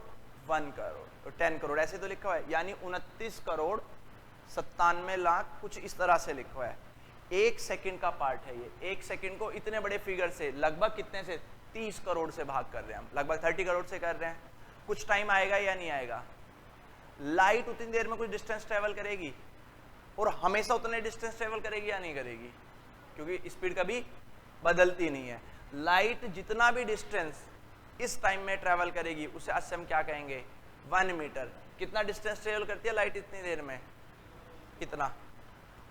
1 करोड़ तो 10 करोड़ ऐसे तो लिखा हुआ है, यानी 29 करोड़ 97 लाख, कुछ इस तरह से लिखा हुआ है। 1 सेकंड का पार्ट है ये। 1 सेकंड को इतने बड़े फिगर से लगभग कितने से? 30 करोड़ से भाग कर रहे हैं हम, लगभग 30 करोड़ से कर रहे हैं। कुछ टाइम आएगा या नहीं आएगा? लाइट उतनी देर में कुछ डिस्टेंस ट्रेवल करेगी और हमेशा उतने डिस्टेंस ट्रेवल करेगी या नहीं करेगी? क्योंकि स्पीड कभी बदलती नहीं है। लाइट जितना भी डिस्टेंस इस टाइम में ट्रेवल करेगी उसे आज से हम क्या कहेंगे? 1 मीटर। कितना डिस्टेंस ट्रेवल करती है लाइट इतनी देर में? कितना?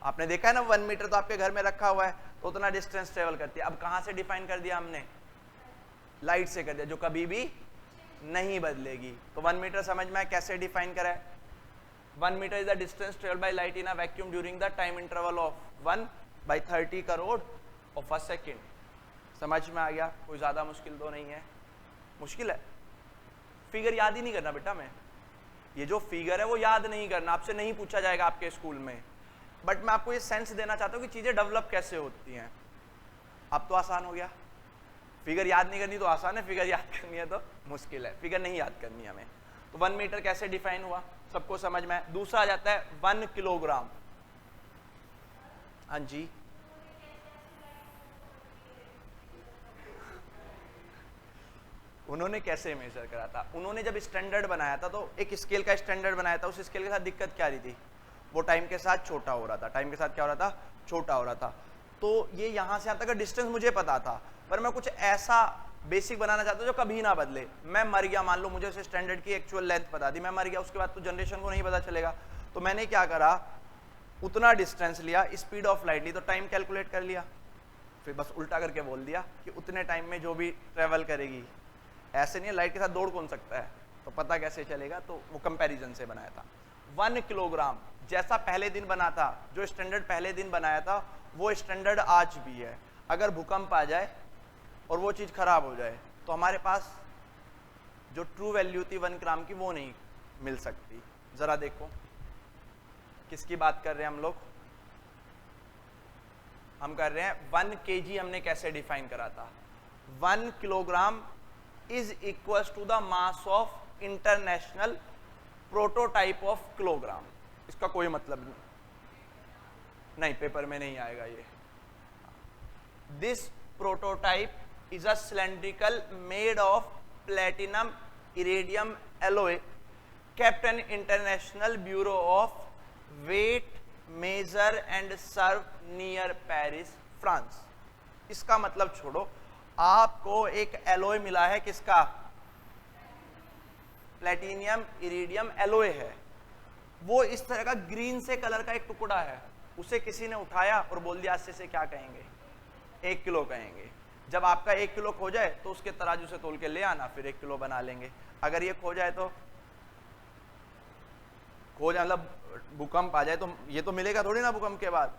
आपने देखा है ना, 1 मीटर तो आपके घर में रखा हुआ है, तो उतना डिस्टेंस ट्रेवल करती है। अब कहां से डिफाइन कर दिया हमने? लाइट से कर दिया, जो कभी भी नहीं बदलेगी। तो 1 मीटर समझ में आया कैसे डिफाइन करा है? 1 metre is the distance travelled by light in a vacuum during the time interval of 1/30 crore of a second. समझ में आ गया? कोई ज्यादा मुश्किल तो नहीं है। मुश्किल है? फिगर याद ही नहीं करना बेटा। मैं ये जो फिगर है वो याद नहीं करना, आपसे नहीं पूछा जाएगा आपके स्कूल में, बट मैं आपको ये सेंस देना चाहता हूँ कि चीजें डेवलप कैसे होती हैं। अब तो आसान हो गया। फिगर याद नहीं करनी तो आसान है, फिगर याद करनी है तो मुश्किल है। फिगर नहीं याद करनी हमें। तो 1 मीटर कैसे डिफाइन हुआ, सबको समझ में है। दूसरा आ जाता है 1 किलोग्राम। हाँ जी, उन्होंने कैसे मेजर करा था? उन्होंने जब स्टैंडर्ड बनाया था तो एक स्केल का स्टैंडर्ड बनाया था। उस स्केल के साथ दिक्कत क्या रही थी? वो टाइम के साथ छोटा हो रहा था। टाइम के साथ क्या हो रहा था? छोटा हो रहा था। तो ये यहां से यहां तक का डिस्टेंस मुझे पता था, पर मैं कुछ ऐसा बेसिक बनाना चाहता हूं जो कभी ना बदले। मैं मर गया, मान लो मुझे उस स्टैंडर्ड की एक्चुअल लेंथ पता थी, मैं मर गया, उसके बाद तो जनरेशन को नहीं पता चलेगा। तो मैंने क्या करा, उतना डिस्टेंस लिया, स्पीड ऑफ लाइट ली, तो टाइम कैलकुलेट कर लिया, फिर बस उल्टा करके बोल दिया कि उतने टाइम में जो भी ट्रेवल करेगी। ऐसे नहीं है, लाइट के साथ दौड़ कौन सकता है, तो पता कैसे चलेगा? तो वो कंपैरिजन से बनाया था। 1 किलोग्राम जैसा पहले दिन बना था, जो स्टैंडर्ड पहले दिन बनाया था वो स्टैंडर्ड आज भी है। अगर भूकंप आ जाए और वो चीज खराब हो जाए तो हमारे पास जो ट्रू वैल्यू थी 1 ग्राम की वो नहीं मिल सकती। जरा देखो किसकी बात कर रहे हैं हम लोग? हम कर रहे हैं 1 kg। हमने कैसे डिफाइन करा था? 1 kilogram is equal to the mass of international prototype of kilogram. इसका कोई मतलब नहीं, पेपर में नहीं आएगा ये। This prototype is a cylindrical made of platinum iridium alloy kept in international bureau of weight measure and Sevres near Paris France. इसका मतलब छोड़ो, आपको एक एलोय मिला है, किसका? प्लेटिनियम इरिडियम एलोय है। वो इस तरह का ग्रीन से कलर का एक टुकड़ा है, उसे किसी ने उठाया और बोल दिया आज से क्या कहेंगे? 1 किलो कहेंगे। जब आपका 1 किलो खो जाए तो उसके तराजू से तोल के ले आना, फिर 1 किलो बना लेंगे। अगर ये खो जाए तो खो जाए मतलब भूकंप आ जाए तो ये तो मिलेगा थोड़ी ना भूकंप के बाद,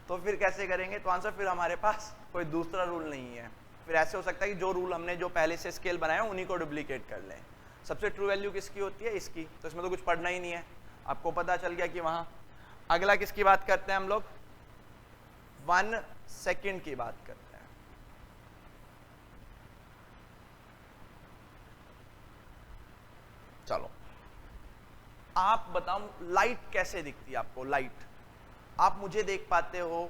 तो फिर कैसे करेंगे? तो आंसर फिर हमारे पास कोई दूसरा रूल नहीं है। फिर ऐसे हो सकता है कि जो रूल हमने जो पहले से स्केल बनाया उन्हीं को डुप्लीकेट कर लें। सबसे ट्रू वैल्यू किसकी होती है? इसकी। तो इसमें तो कुछ पढ़ना ही नहीं है, आपको पता चल गया कि वहां। अगला किसकी बात करते हैं हम लोग? 1 सेकेंड की बात करते हैं। चलो आप बताओ लाइट कैसे दिखती है आपको? लाइट आप मुझे देख पाते हो,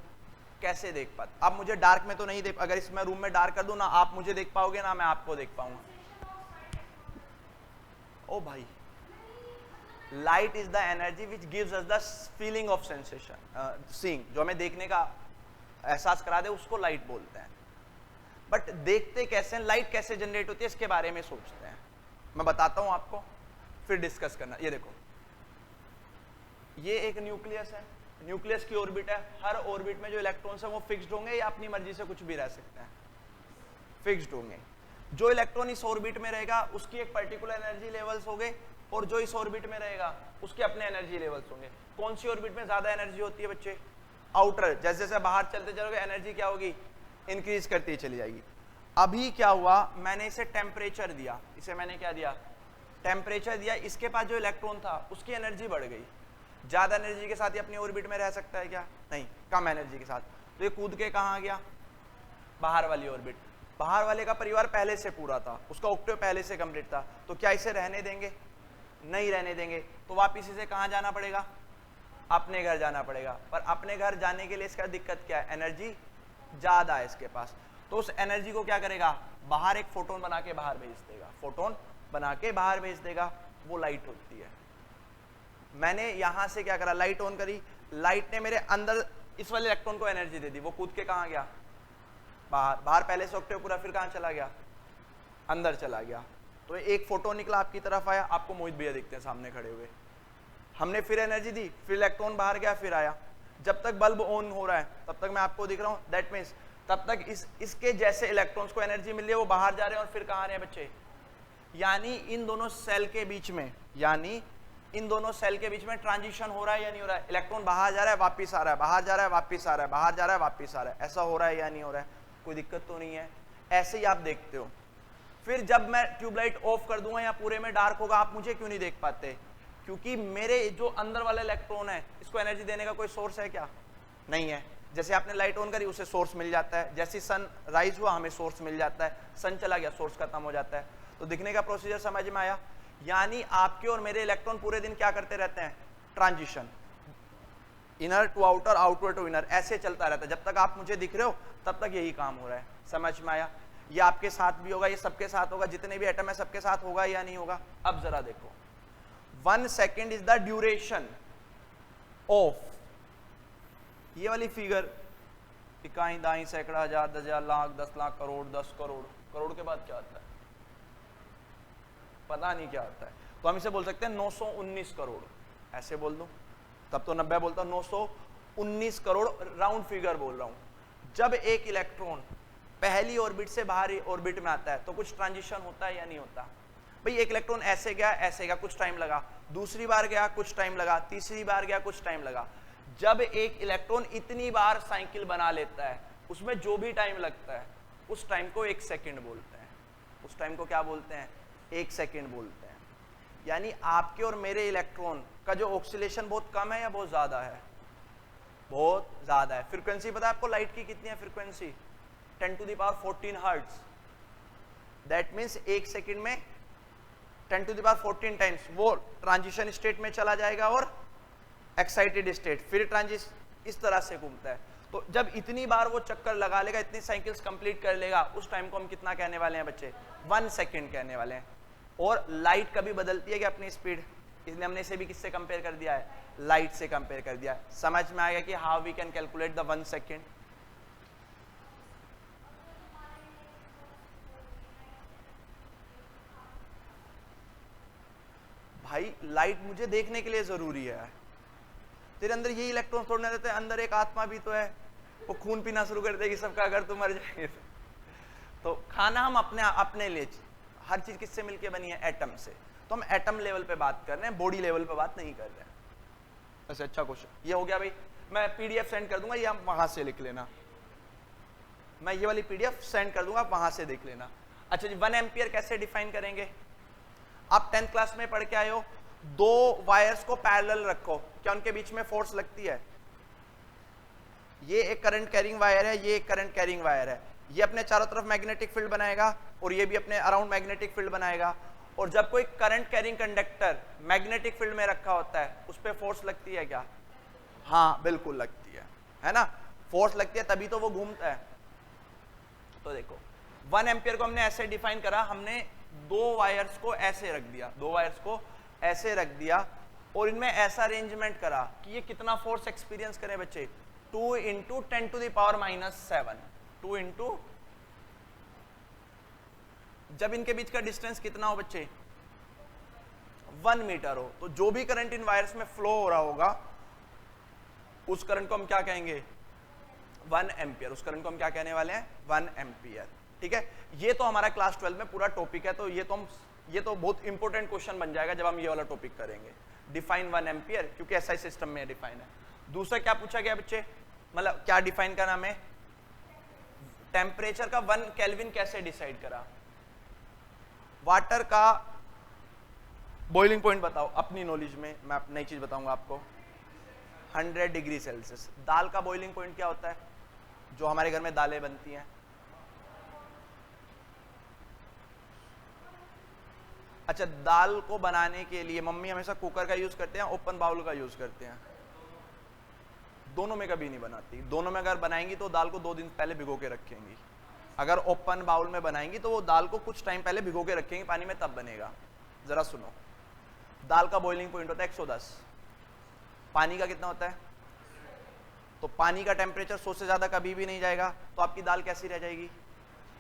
कैसे देख पाते? आप मुझे डार्क में तो नहीं देख, अगर इसमें रूम में डार्क कर दूं ना आप मुझे देख पाओगे ना मैं आपको देख पाऊंगा। ओ भाई, light is the energy which gives us the feeling of sensation, seeing, जो हमें देखने का एहसास करा दे उसको लाइट बोलते हैं। बट देखते कैसे हैं, लाइट कैसे जनरेट होती है इसके बारे में सोचते हैं। मैं बताता हूं आपको, फिर डिस्कस करना। ये देखो, ये एक न्यूक्लियस है, न्यूक्लियस की ऑर्बिट है। हर ऑर्बिट में जो इलेक्ट्रॉन्स हैं वो फिक्स्ड होंगे या अपनी मर्जी से कुछ भी रह सकते हैं, फिक्स्ड होंगे। जो इलेक्ट्रॉन इस ऑर्बिट में रहेगा उसकी एक पर्टिकुलर एनर्जी लेवल्स होंगे और जो इस ऑर्बिट में रहेगा उसके अपने एनर्जी लेवल्स होंगे। कौन सी ऑर्बिट में ज्यादा एनर्जी होती है बच्चे? आउटर। जैसे जैसे बाहर चलते चलोगे एनर्जी क्या होगी? इंक्रीज करती चली जाएगी। अभी क्या हुआ, मैंने इसे टेम्परेचर दिया, इसे मैंने क्या दिया? टेम्परेचर दिया। इसके पास जो इलेक्ट्रॉन था उसकी एनर्जी बढ़ गई। ज्यादा एनर्जी के साथ ही अपनी ऑर्बिट में रह सकता है क्या? नहीं, कम एनर्जी के साथ। तो ये कूद के कहाँ गया? बाहर वाली ऑर्बिट। बाहर वाले का परिवार पहले से पूरा था, उसका ऑक्टेव पहले से कंप्लीट था, तो क्या इसे रहने देंगे? नहीं रहने देंगे। तो वापिस इसे कहाँ जाना पड़ेगा? अपने घर जाना पड़ेगा। पर अपने घर जाने के लिए इसका दिक्कत क्या है? एनर्जी ज्यादा है इसके पास। तो उस एनर्जी को क्या करेगा? बाहर एक फोटोन बना के बाहर भेज देगा, फोटोन बना के बाहर भेज देगा, वो लाइट होती है। मैंने यहां से क्या करा? लाइट ऑन करी, लाइट ने मेरे अंदर इस वाले इलेक्ट्रॉन को एनर्जी दे दी, वो कूद के कहां गया? बाहर। बाहर पहले से ऑक्टेव पूरा, फिर कहां चला गया? अंदर चला गया। तो एक फोटोन निकला, आपकी तरफ आया, आपको मोहित भैया दिखते हैं सामने खड़े हुए। हमने फिर एनर्जी दी, फिर इलेक्ट्रॉन बाहर गया, फिर आया। जब तक बल्ब ऑन हो रहा है तब तक मैं आपको दिख रहा हूं, दैट मीन्स तब तक इसके जैसे इलेक्ट्रॉन्स को एनर्जी मिल रही है, वो बाहर जा रहे हैं और फिर कहां आ रहे हैं बच्चे? यानी इन दोनों सेल के बीच में, ट्रांजिशन हो रहा है या नहीं हो रहा है? इलेक्ट्रॉन बाहर जा रहा है, वापिस आ रहा है, बाहर जा रहा है, वापिस आ रहा है, बाहर जा रहा है, वापिस आ रहा है। ऐसा हो रहा है या नहीं हो रहा है? कोई दिक्कत तो नहीं है। ऐसे ही आप देखते हो। फिर जब मैं ट्यूबलाइट ऑफ कर दूंगा या पूरे में डार्क होगा, आप मुझे क्यों नहीं देख पाते? क्योंकि मेरे जो अंदर वाला इलेक्ट्रॉन है इसको एनर्जी देने का कोई सोर्स है क्या? नहीं है। जैसे आपने लाइट ऑन करी, उसे सोर्स मिल जाता है। जैसे सन राइज हुआ, हमें सोर्स मिल जाता है। सन चला गया, सोर्स खत्म हो जाता है। तो दिखने का प्रोसीजर समझ में आया? यानी आपके और मेरे इलेक्ट्रॉन पूरे दिन क्या करते रहते हैं? Transition, inner to outer, outer to inner, ऐसे चलता रहता है। जब तक आप मुझे दिख रहे हो तब तक यही काम हो रहा है। समझ में आया? ये आपके साथ भी होगा, ये सबके साथ होगा, जितने भी एटम है सबके साथ होगा या नहीं होगा? अब जरा देखो, 1 second is the duration of, ये वाली फिगर, इकाई, दाई, सैकड़ा, हजार, 10,000, लाख, 10 लाख, करोड़, 10 करोड़। करोड़ के बाद क्या आता है? पता नहीं क्या आता है। तो हम इसे बोल सकते हैं 919 करोड़। ऐसे बोल दो, तब तो 90 बोलता हूं, 919 करोड़ राउंड फिगर बोल रहा हूं। जब एक इलेक्ट्रॉन पहली ऑर्बिट से बाहरी ऑर्बिट में आता है तो कुछ ट्रांजिशन होता है या नहीं होता? भाई एक इलेक्ट्रॉन ऐसे गया, ऐसे गया, कुछ टाइम लगा, दूसरी बार गया, कुछ टाइम लगा, तीसरी बार गया, कुछ टाइम लगा। जब एक इलेक्ट्रॉन इतनी बार साइकिल बना लेता है, उसमें जो भी टाइम लगता है उस टाइम को 1 सेकेंड बोलते हैं। उस टाइम को क्या बोलते हैं? 1 सेकेंड बोलते हैं। यानी आपके और मेरे इलेक्ट्रॉन का जो ऑक्सीलेशन बहुत कम है या बहुत ज्यादा है? बहुत ज्यादा है। फ्रीक्वेंसी पता है आपको लाइट की कितनी है frequency? 10⁻14 hertz. That means 1 second में 10⁻14 टाइम्स वो ट्रांजिशन स्टेट में चला जाएगा और एक्साइटेड स्टेट, फिर ट्रांजिशन इस तरह से घूमता है। तो जब इतनी बार वो चक्कर लगा लेगा, इतनी साइकिल्स कंप्लीट कर लेगा, उस टाइम को हम कितना कहने वाले हैं बच्चे? 1 सेकेंड कहने वाले हैं। और लाइट कभी बदलती है कि अपनी स्पीड? इसलिए हमने इसे भी किससे कंपेयर कर दिया है? लाइट से कंपेयर कर दिया। समझ में आएगा कि how we can calculate the 1 second? भाई लाइट मुझे देखने के लिए जरूरी है। तेरे अंदर यही इलेक्ट्रॉन छोड़ने देते हैं, अंदर एक आत्मा भी तो है, वो खून पीना शुरू कर देगी सबका अगर तुम मर जाएंगे तो खाना हम अपने लिए, हर चीज किससे मिलके बनी है? एटम से। तो हम एटम लेवल पे बात कर रहे हैं, बॉडी लेवल पे बात नहीं कर रहे हैं। ऐसे अच्छा क्वेश्चन ये हो गया भाई। मैं पीडीएफ सेंड कर दूंगा, ये आप वहां से लिख लेना। मैं ये वाली पीडीएफ सेंड कर दूंगा, आप वहां से देख लेना। अच्छा जी, 1 एम्पियर कैसे डिफाइन करेंगे? आप 10th क्लास में पढ़ के आए हो, 2 वायर्स को पैरेलल रखो, क्या उनके बीच में फोर्स लगती है? ये एक करंट कैरिंग वायर है, ये एक करंट कैरिंग वायर है। ये अपने चारों तरफ मैग्नेटिक फील्ड बनाएगा और ये भी अपने अराउंड मैग्नेटिक फील्ड बनाएगा। और जब कोई current carrying conductor magnetic field में रखा होता है, उस पर फोर्स लगती है क्या? हाँ बिल्कुल लगती है ना। फोर्स लगती है तभी तो वो घूमता है। तो देखो 1 एम्पियर को हमने ऐसे डिफाइन करा, हमने दो वायर्स को ऐसे रख दिया, दो वायर्स को ऐसे रख दिया और इनमें ऐसा अरेंजमेंट करा कि ये कितना फोर्स एक्सपीरियंस करें बच्चे, 2 into 10 to the power -7, 2 into, जब इनके बीच का डिस्टेंस कितना हो बच्चे 1 मीटर हो, तो जो भी करंट इन वायर्स में फ्लो हो रहा होगा उस करंट को हम क्या कहेंगे 1 एम्पियर, उस करंट को हम क्या कहने वाले हैं 1 एम्पियर। ठीक है, ये तो हमारा क्लास 12 में पूरा टॉपिक है, तो ये तो बहुत इंपॉर्टेंट क्वेश्चन बन जाएगा जब हम ये वाला टॉपिक करेंगे, डिफाइन 1 एम्पियर, क्योंकि एसआई सिस्टम में डिफाइन है। दूसरा क्या पूछा गया बच्चे, मतलब क्या डिफाइन का नाम है, टेम्परेचर का 1 केल्विन कैसे डिसाइड करा, वाटर का बॉइलिंग पॉइंट बताओ अपनी नॉलेज में, मैं नई चीज बताऊंगा आपको, 100 डिग्री सेल्सियस। दाल का बॉइलिंग पॉइंट क्या होता है, जो हमारे घर में दालें बनती हैं, अच्छा दाल को बनाने के लिए मम्मी हमेशा कुकर का यूज करते हैं, ओपन बाउल का यूज करते हैं, दोनों में कभी नहीं बनाती, दोनों में अगर बनाएंगी तो दाल को 2 दिन पहले भिगो के रखेंगी, अगर ओपन बाउल में बनाएंगी तो वो दाल को कुछ टाइम पहले भिगो के रखेंगे पानी में, तब बनेगा। जरा सुनो, दाल का बॉइलिंग पॉइंट होता है 110, पानी का कितना होता है, तो पानी का टेम्परेचर 100 से ज्यादा कभी भी नहीं जाएगा, तो आपकी दाल कैसी रह जाएगी,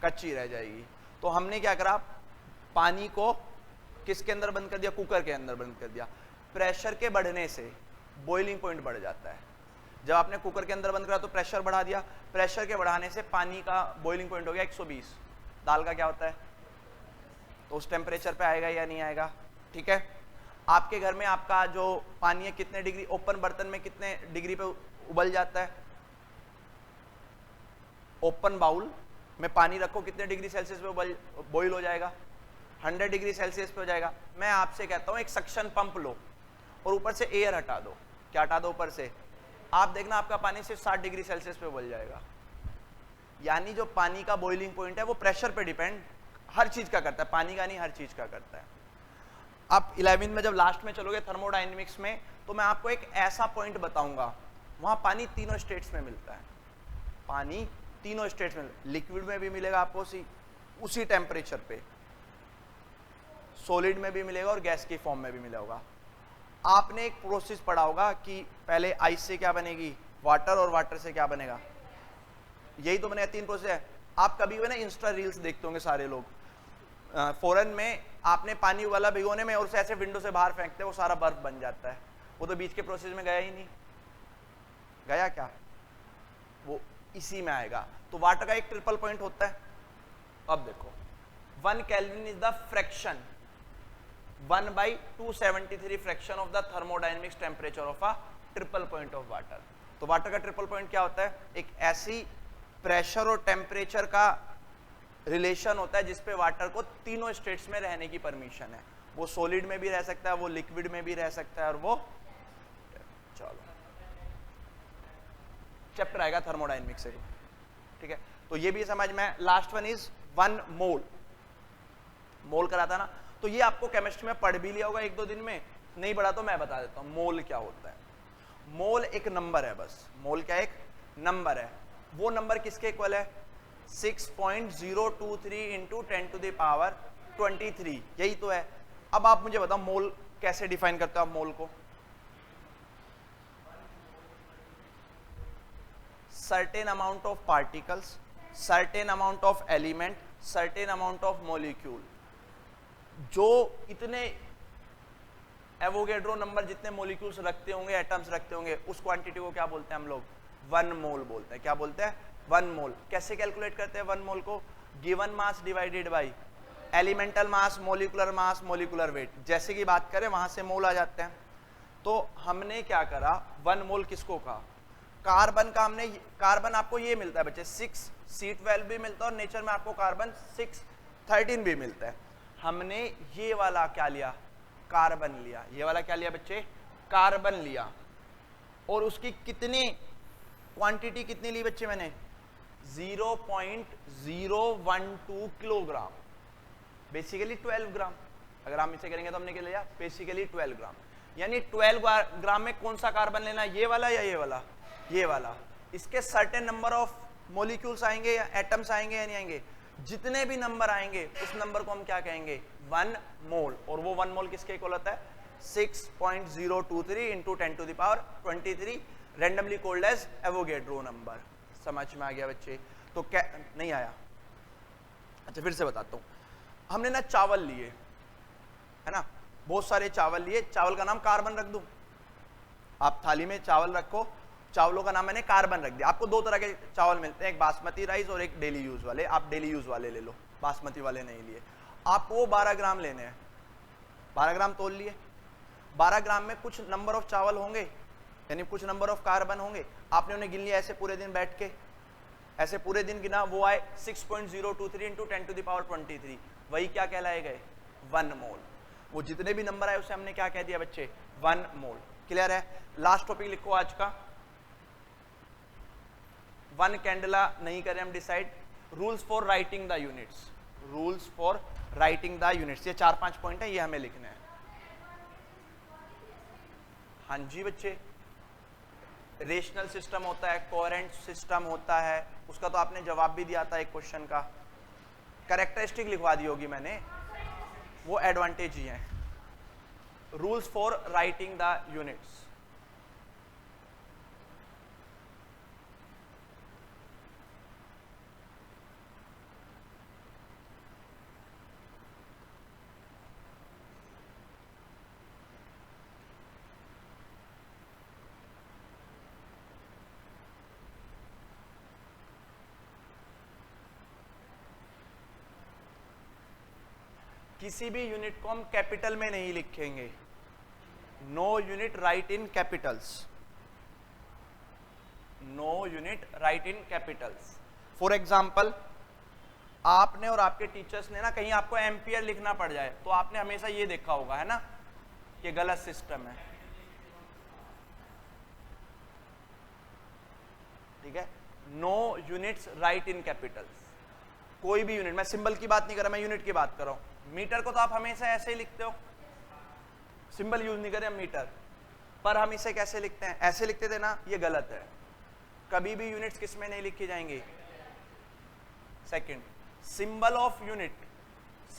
कच्ची रह जाएगी। तो हमने क्या करा, पानी को किसके अंदर बंद कर दिया, कुकर के अंदर बंद कर दिया। प्रेशर के बढ़ने से बॉइलिंग पॉइंट बढ़ जाता है, जब आपने कुकर के अंदर बंद करा तो प्रेशर बढ़ा दिया, प्रेशर के बढ़ाने से पानी का बॉइलिंग पॉइंट हो गया 120, दाल का क्या होता है, तो उस टेम्परेचर पे आएगा या नहीं आएगा। ठीक है, आपके घर में आपका जो पानी है कितने डिग्री, ओपन बर्तन में कितने डिग्री पे उबल जाता है, ओपन बाउल में पानी रखो कितने डिग्री सेल्सियस पे बॉइल हो जाएगा, 100 डिग्री सेल्सियस पे हो जाएगा। मैं आपसे कहता हूं एक सक्शन पंप लो और ऊपर से एयर हटा दो, क्या हटा दो ऊपर से, आप देखना आपका पानी सिर्फ 60 डिग्री सेल्सियस पे उबल जाएगा। यानी जो पानी का बॉइलिंग पॉइंट है वो प्रेशर पे डिपेंड हर चीज का करता है, पानी का नहीं, हर चीज का करता है। आप 11 में जब लास्ट में चलोगे थर्मोडायनेमिक्स में, तो मैं आपको एक ऐसा पॉइंट बताऊंगा, वहां पानी तीनों स्टेट्स में मिलता है, पानी तीनों स्टेट्स में, लिक्विड में भी मिलेगा आपको उसी टेम्परेचर पे, सॉलिड में भी मिलेगा और गैस की फॉर्म में भी मिलेगा। आपने एक प्रोसेस पढ़ा होगा कि पहले आइस से क्या बनेगी वाटर, और वाटर से क्या बनेगा, यही तो बनेगा, 3 प्रोसेस है। आप कभी भी ना इंस्टा रील्स देखते होंगे सारे लोग, फॉरेन में आपने पानी वाला भिगोने में और उसे ऐसे विंडो से बाहर फेंकते हैं, वो सारा बर्फ बन जाता है, वो तो बीच के प्रोसेस में गया ही नहीं, गया क्या, वो इसी में आएगा। तो वाटर का एक ट्रिपल पॉइंट होता है। अब देखो 1 kelvin is the fraction 1/273 fraction of the thermodynamics temperature of a triple point of water. तो वाटर का ट्रिपल पॉइंट क्या होता है, एक ऐसी प्रेशर और टेम्परेचर का रिलेशन होता है जिसपे वाटर को तीनों स्टेट्स में रहने की परमिशन है, वो सॉलिड में भी रह सकता है, वो लिक्विड में भी रह सकता है, और वो चलो चैप्टर आएगा थर्मोडायनेमिक्स से। ठीक है, तो ये भी समझ में। लास्ट वन इज 1 मोल, मोल कराता ना, तो ये आपको केमिस्ट्री में पढ़ भी लिया होगा 1-2 दिन में, नहीं पढ़ा तो मैं बता देता हूं मोल क्या होता है। मोल एक नंबर है, बस मोल क्या एक नंबर है, वो नंबर किसके इक्वल है 6.023 इंटू 10 टू द पावर 23, यही तो है। अब आप मुझे बताओ मोल कैसे डिफाइन करते हो आप मोल को, certain amount of particles, certain amount of element, certain amount of molecule, जो इतने एवोगेड्रो नंबर जितने मॉलिक्यूल्स रखते होंगे, एटम्स रखते होंगे, उस क्वांटिटी को क्या बोलते हैं हम लोग 1 मोल बोलते हैं। क्या बोलते हैं 1 मोल। कैसे कैलकुलेट करते हैं 1 मोल को, given mass divided by elemental mass, molecular mass, molecular weight, जैसे की बात करें वहां से मोल आ जाते हैं। तो हमने क्या करा 1 मोल किसको कहा, कार्बन का, हमने कार्बन आपको ये मिलता है बच्चे 6 C12 भी मिलता है, और नेचर में आपको कार्बन 613 भी मिलता है। हमने ये वाला क्या लिया कार्बन लिया, ये वाला क्या लिया बच्चे कार्बन लिया, और उसकी कितनी क्वांटिटी कितनी ली बच्चे मैंने 0.012 किलोग्राम, बेसिकली 12 ग्राम। अगर हम इसे करेंगे तो हमने क्या लिया बेसिकली 12 ग्राम, यानी 12 ग्राम में कौन सा कार्बन लेना, ये वाला या ये वाला, ये वाला। इसके सर्टेन नंबर ऑफ मॉलिक्यूल्स आएंगे या एटम्स आएंगे या नहीं आएंगे, जितने भी नंबर आएंगे उस नंबर को हम क्या कहेंगे, 1 मोल। और वो 1 मोल किसके इक्वल होता है, 6.023 into 10 to the power 23, randomly called as Avogadro number. समझ में आ गया बच्चे? तो क्या नहीं आया? अच्छा फिर से बताता हूं। हमने ना चावल लिए, है ना, बहुत सारे चावल लिए, चावल का नाम कार्बन रख दूं, आप थाली में चावल रखो, चावलों का नाम मैंने कार्बन रख दिया। आपको दो तरह के चावल मिलते हैं, एक बासमती राइस और एक डेली यूज वाले। आप डेली यूज वाले ले लो, बासमती वाले नहीं लिए। आपको वो 12 ग्राम लेने हैं, 12 ग्राम तोल लिए। 12 ग्राम में कुछ नंबर ऑफ चावल होंगे, यानी कुछ नंबर ऑफ कार्बन होंगे। आपने उन्हें गिन लिया ऐसे पूरे दिन बैठ के, ऐसे पूरे दिन गिना, वो आए 6.023 इंटू 10 टू द पावर 23, वही क्या कहलाए गए, 1 मोल। वो जितने भी नंबर आए उसे हमने क्या कह दिया बच्चे, 1 मोल। क्लियर है? लास्ट टॉपिक लिखो आज का, 1 कैंडला नहीं करें हम decide, rules for writing the units, rules for writing the units. ये 4-5 पॉइंट है, ये हमें लिखने हैं। हाँ जी बच्चे, रेशनल सिस्टम होता है, कोहेरेंट सिस्टम होता है, उसका तो आपने जवाब भी दिया था एक क्वेश्चन का। कैरेक्टरिस्टिक लिखवा दी होगी मैंने, वो एडवांटेज ही है। Rules for writing the units, किसी भी यूनिट को हम कैपिटल में नहीं लिखेंगे। No unit write in capitals, no unit write in capitals. For example, आपने और आपके टीचर्स ने ना कहीं आपको एम्पियर लिखना पड़ जाए तो आपने हमेशा ये देखा होगा, है ना, ये गलत सिस्टम है। ठीक है, no units right in Capitals. कोई भी यूनिट, मैं सिंबल की बात नहीं कर रहा, मैं यूनिट की बात कर रहा हूं। मीटर को तो आप हमेशा ऐसे ही लिखते हो, सिंबल यूज नहीं करें हम मीटर, पर हम इसे कैसे लिखते हैं, ऐसे लिखते थे ना, ये गलत है। कभी भी यूनिट्स किस में नहीं लिखी जाएंगी, second, symbol of unit,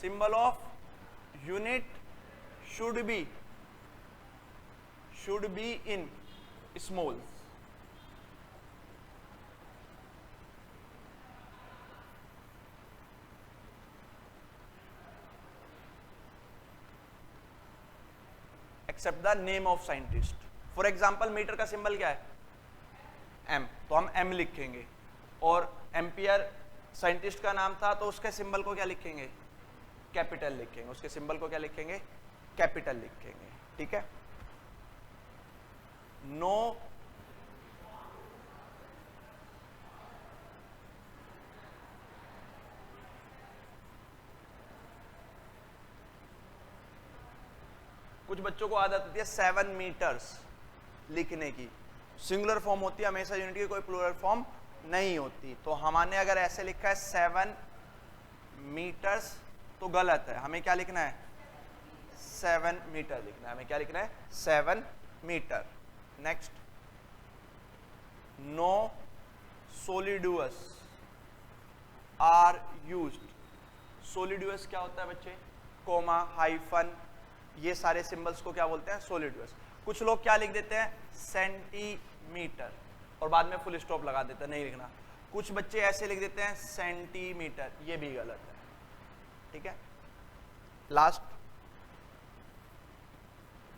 symbol of unit should be in small. Except the name of scientist. For example, metre का सिंबल क्या है, एम, तो हम एम लिखेंगे। और एम्पियर साइंटिस्ट का नाम था तो उसके सिंबल को क्या लिखेंगे, कैपिटल लिखेंगे। उसके सिंबल को क्या लिखेंगे, कैपिटल लिखेंगे। ठीक है, नो कुछ बच्चों को आदत होती है 7 मीटर्स लिखने की, सिंगुलर फॉर्म होती है हमेशा यूनिट की, कोई प्लूरल फॉर्म नहीं होती। तो हमने अगर ऐसे लिखा है 7 मीटर्स तो गलत है, हमें क्या लिखना है, 7 मीटर लिखना है। हमें क्या लिखना है, 7 metre. Next, no solidus are used. Solidus क्या होता है बच्चे, कोमा, हाइफन, ये सारे सिंबल्स को क्या बोलते हैं, सोलिड्यूअस। कुछ लोग क्या लिख देते हैं, सेंटीमीटर, और बाद में फुल स्टॉप लगा देते हैं, नहीं लिखना। कुछ बच्चे ऐसे लिख देते हैं सेंटीमीटर, ये भी गलत है। ठीक है, last,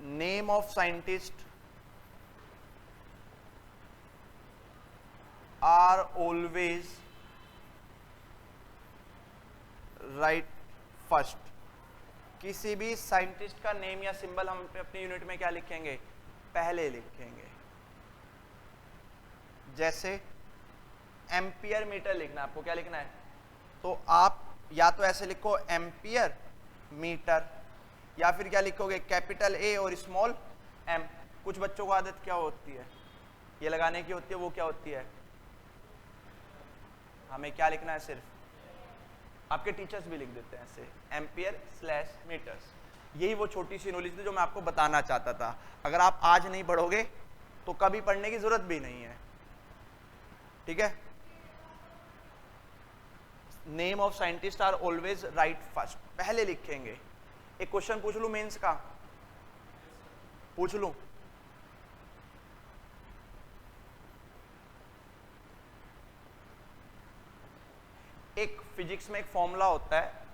name of scientist are always write first. किसी भी साइंटिस्ट का नेम या सिंबल हम अपनी यूनिट में क्या लिखेंगे, पहले लिखेंगे। जैसे एम्पियर मीटर लिखना, आपको क्या लिखना है, तो आप या तो ऐसे लिखो एम्पियर मीटर, या फिर क्या लिखोगे, कैपिटल ए और स्मॉल एम। कुछ बच्चों को आदत क्या होती है, ये लगाने की होती है, वो क्या होती है, हमें क्या लिखना है, सिर्फ, आपके टीचर्स भी लिख देते हैं ऐसे, एम्पियर स्लैश मीटर्स। यही वो छोटी सी नॉलेज थी जो मैं आपको बताना चाहता था। अगर आप आज नहीं पढ़ोगे तो कभी पढ़ने की जरूरत भी नहीं है। ठीक है, name of scientist are always write first, पहले लिखेंगे। एक क्वेश्चन पूछ लू मेंस का, पूछ लू, एक फिजिक्स में एक फॉर्मूला होता है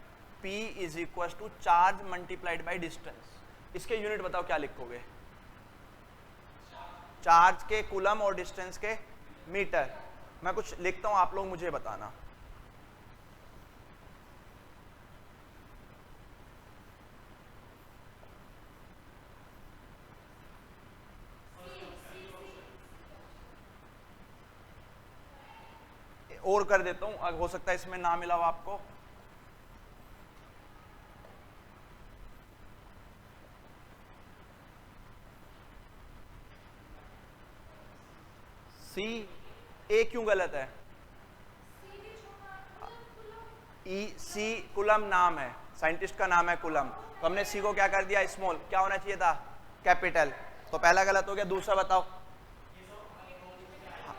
P is equal to charge multiplied by distance, इसके यूनिट बताओ क्या लिखोगे? चार्ज के कूलम और डिस्टेंस के मीटर। मैं कुछ लिखता हूं, आप लोग मुझे बताना। और कर देता हूं, हो सकता है इसमें ना मिला हो आपको। सी, ए क्यों गलत है? ई, सी कुलम नाम है, साइंटिस्ट का नाम है कुलम, तो हमने सी को क्या कर दिया? स्मॉल। क्या होना चाहिए था? कैपिटल। तो पहला गलत हो गया। दूसरा बताओ,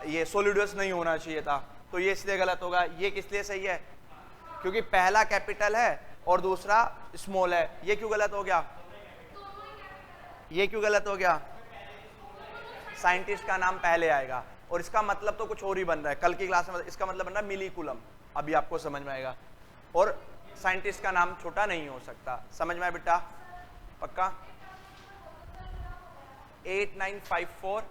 ये सोलिडस नहीं होना चाहिए था, तो ये इसलिए गलत होगा। ये किस लिए सही है? क्योंकि पहला कैपिटल है और दूसरा स्मॉल है। ये क्यों गलत हो गया? ये क्यों गलत हो गया? साइंटिस्ट का नाम पहले आएगा, और इसका मतलब तो कुछ और ही बन रहा है। कल की क्लास में इसका मतलब बन रहा है मिली कुलम, अभी आपको समझ में आएगा। और साइंटिस्ट का नाम छोटा नहीं हो सकता, समझ में आया बेटा? पक्का? 8954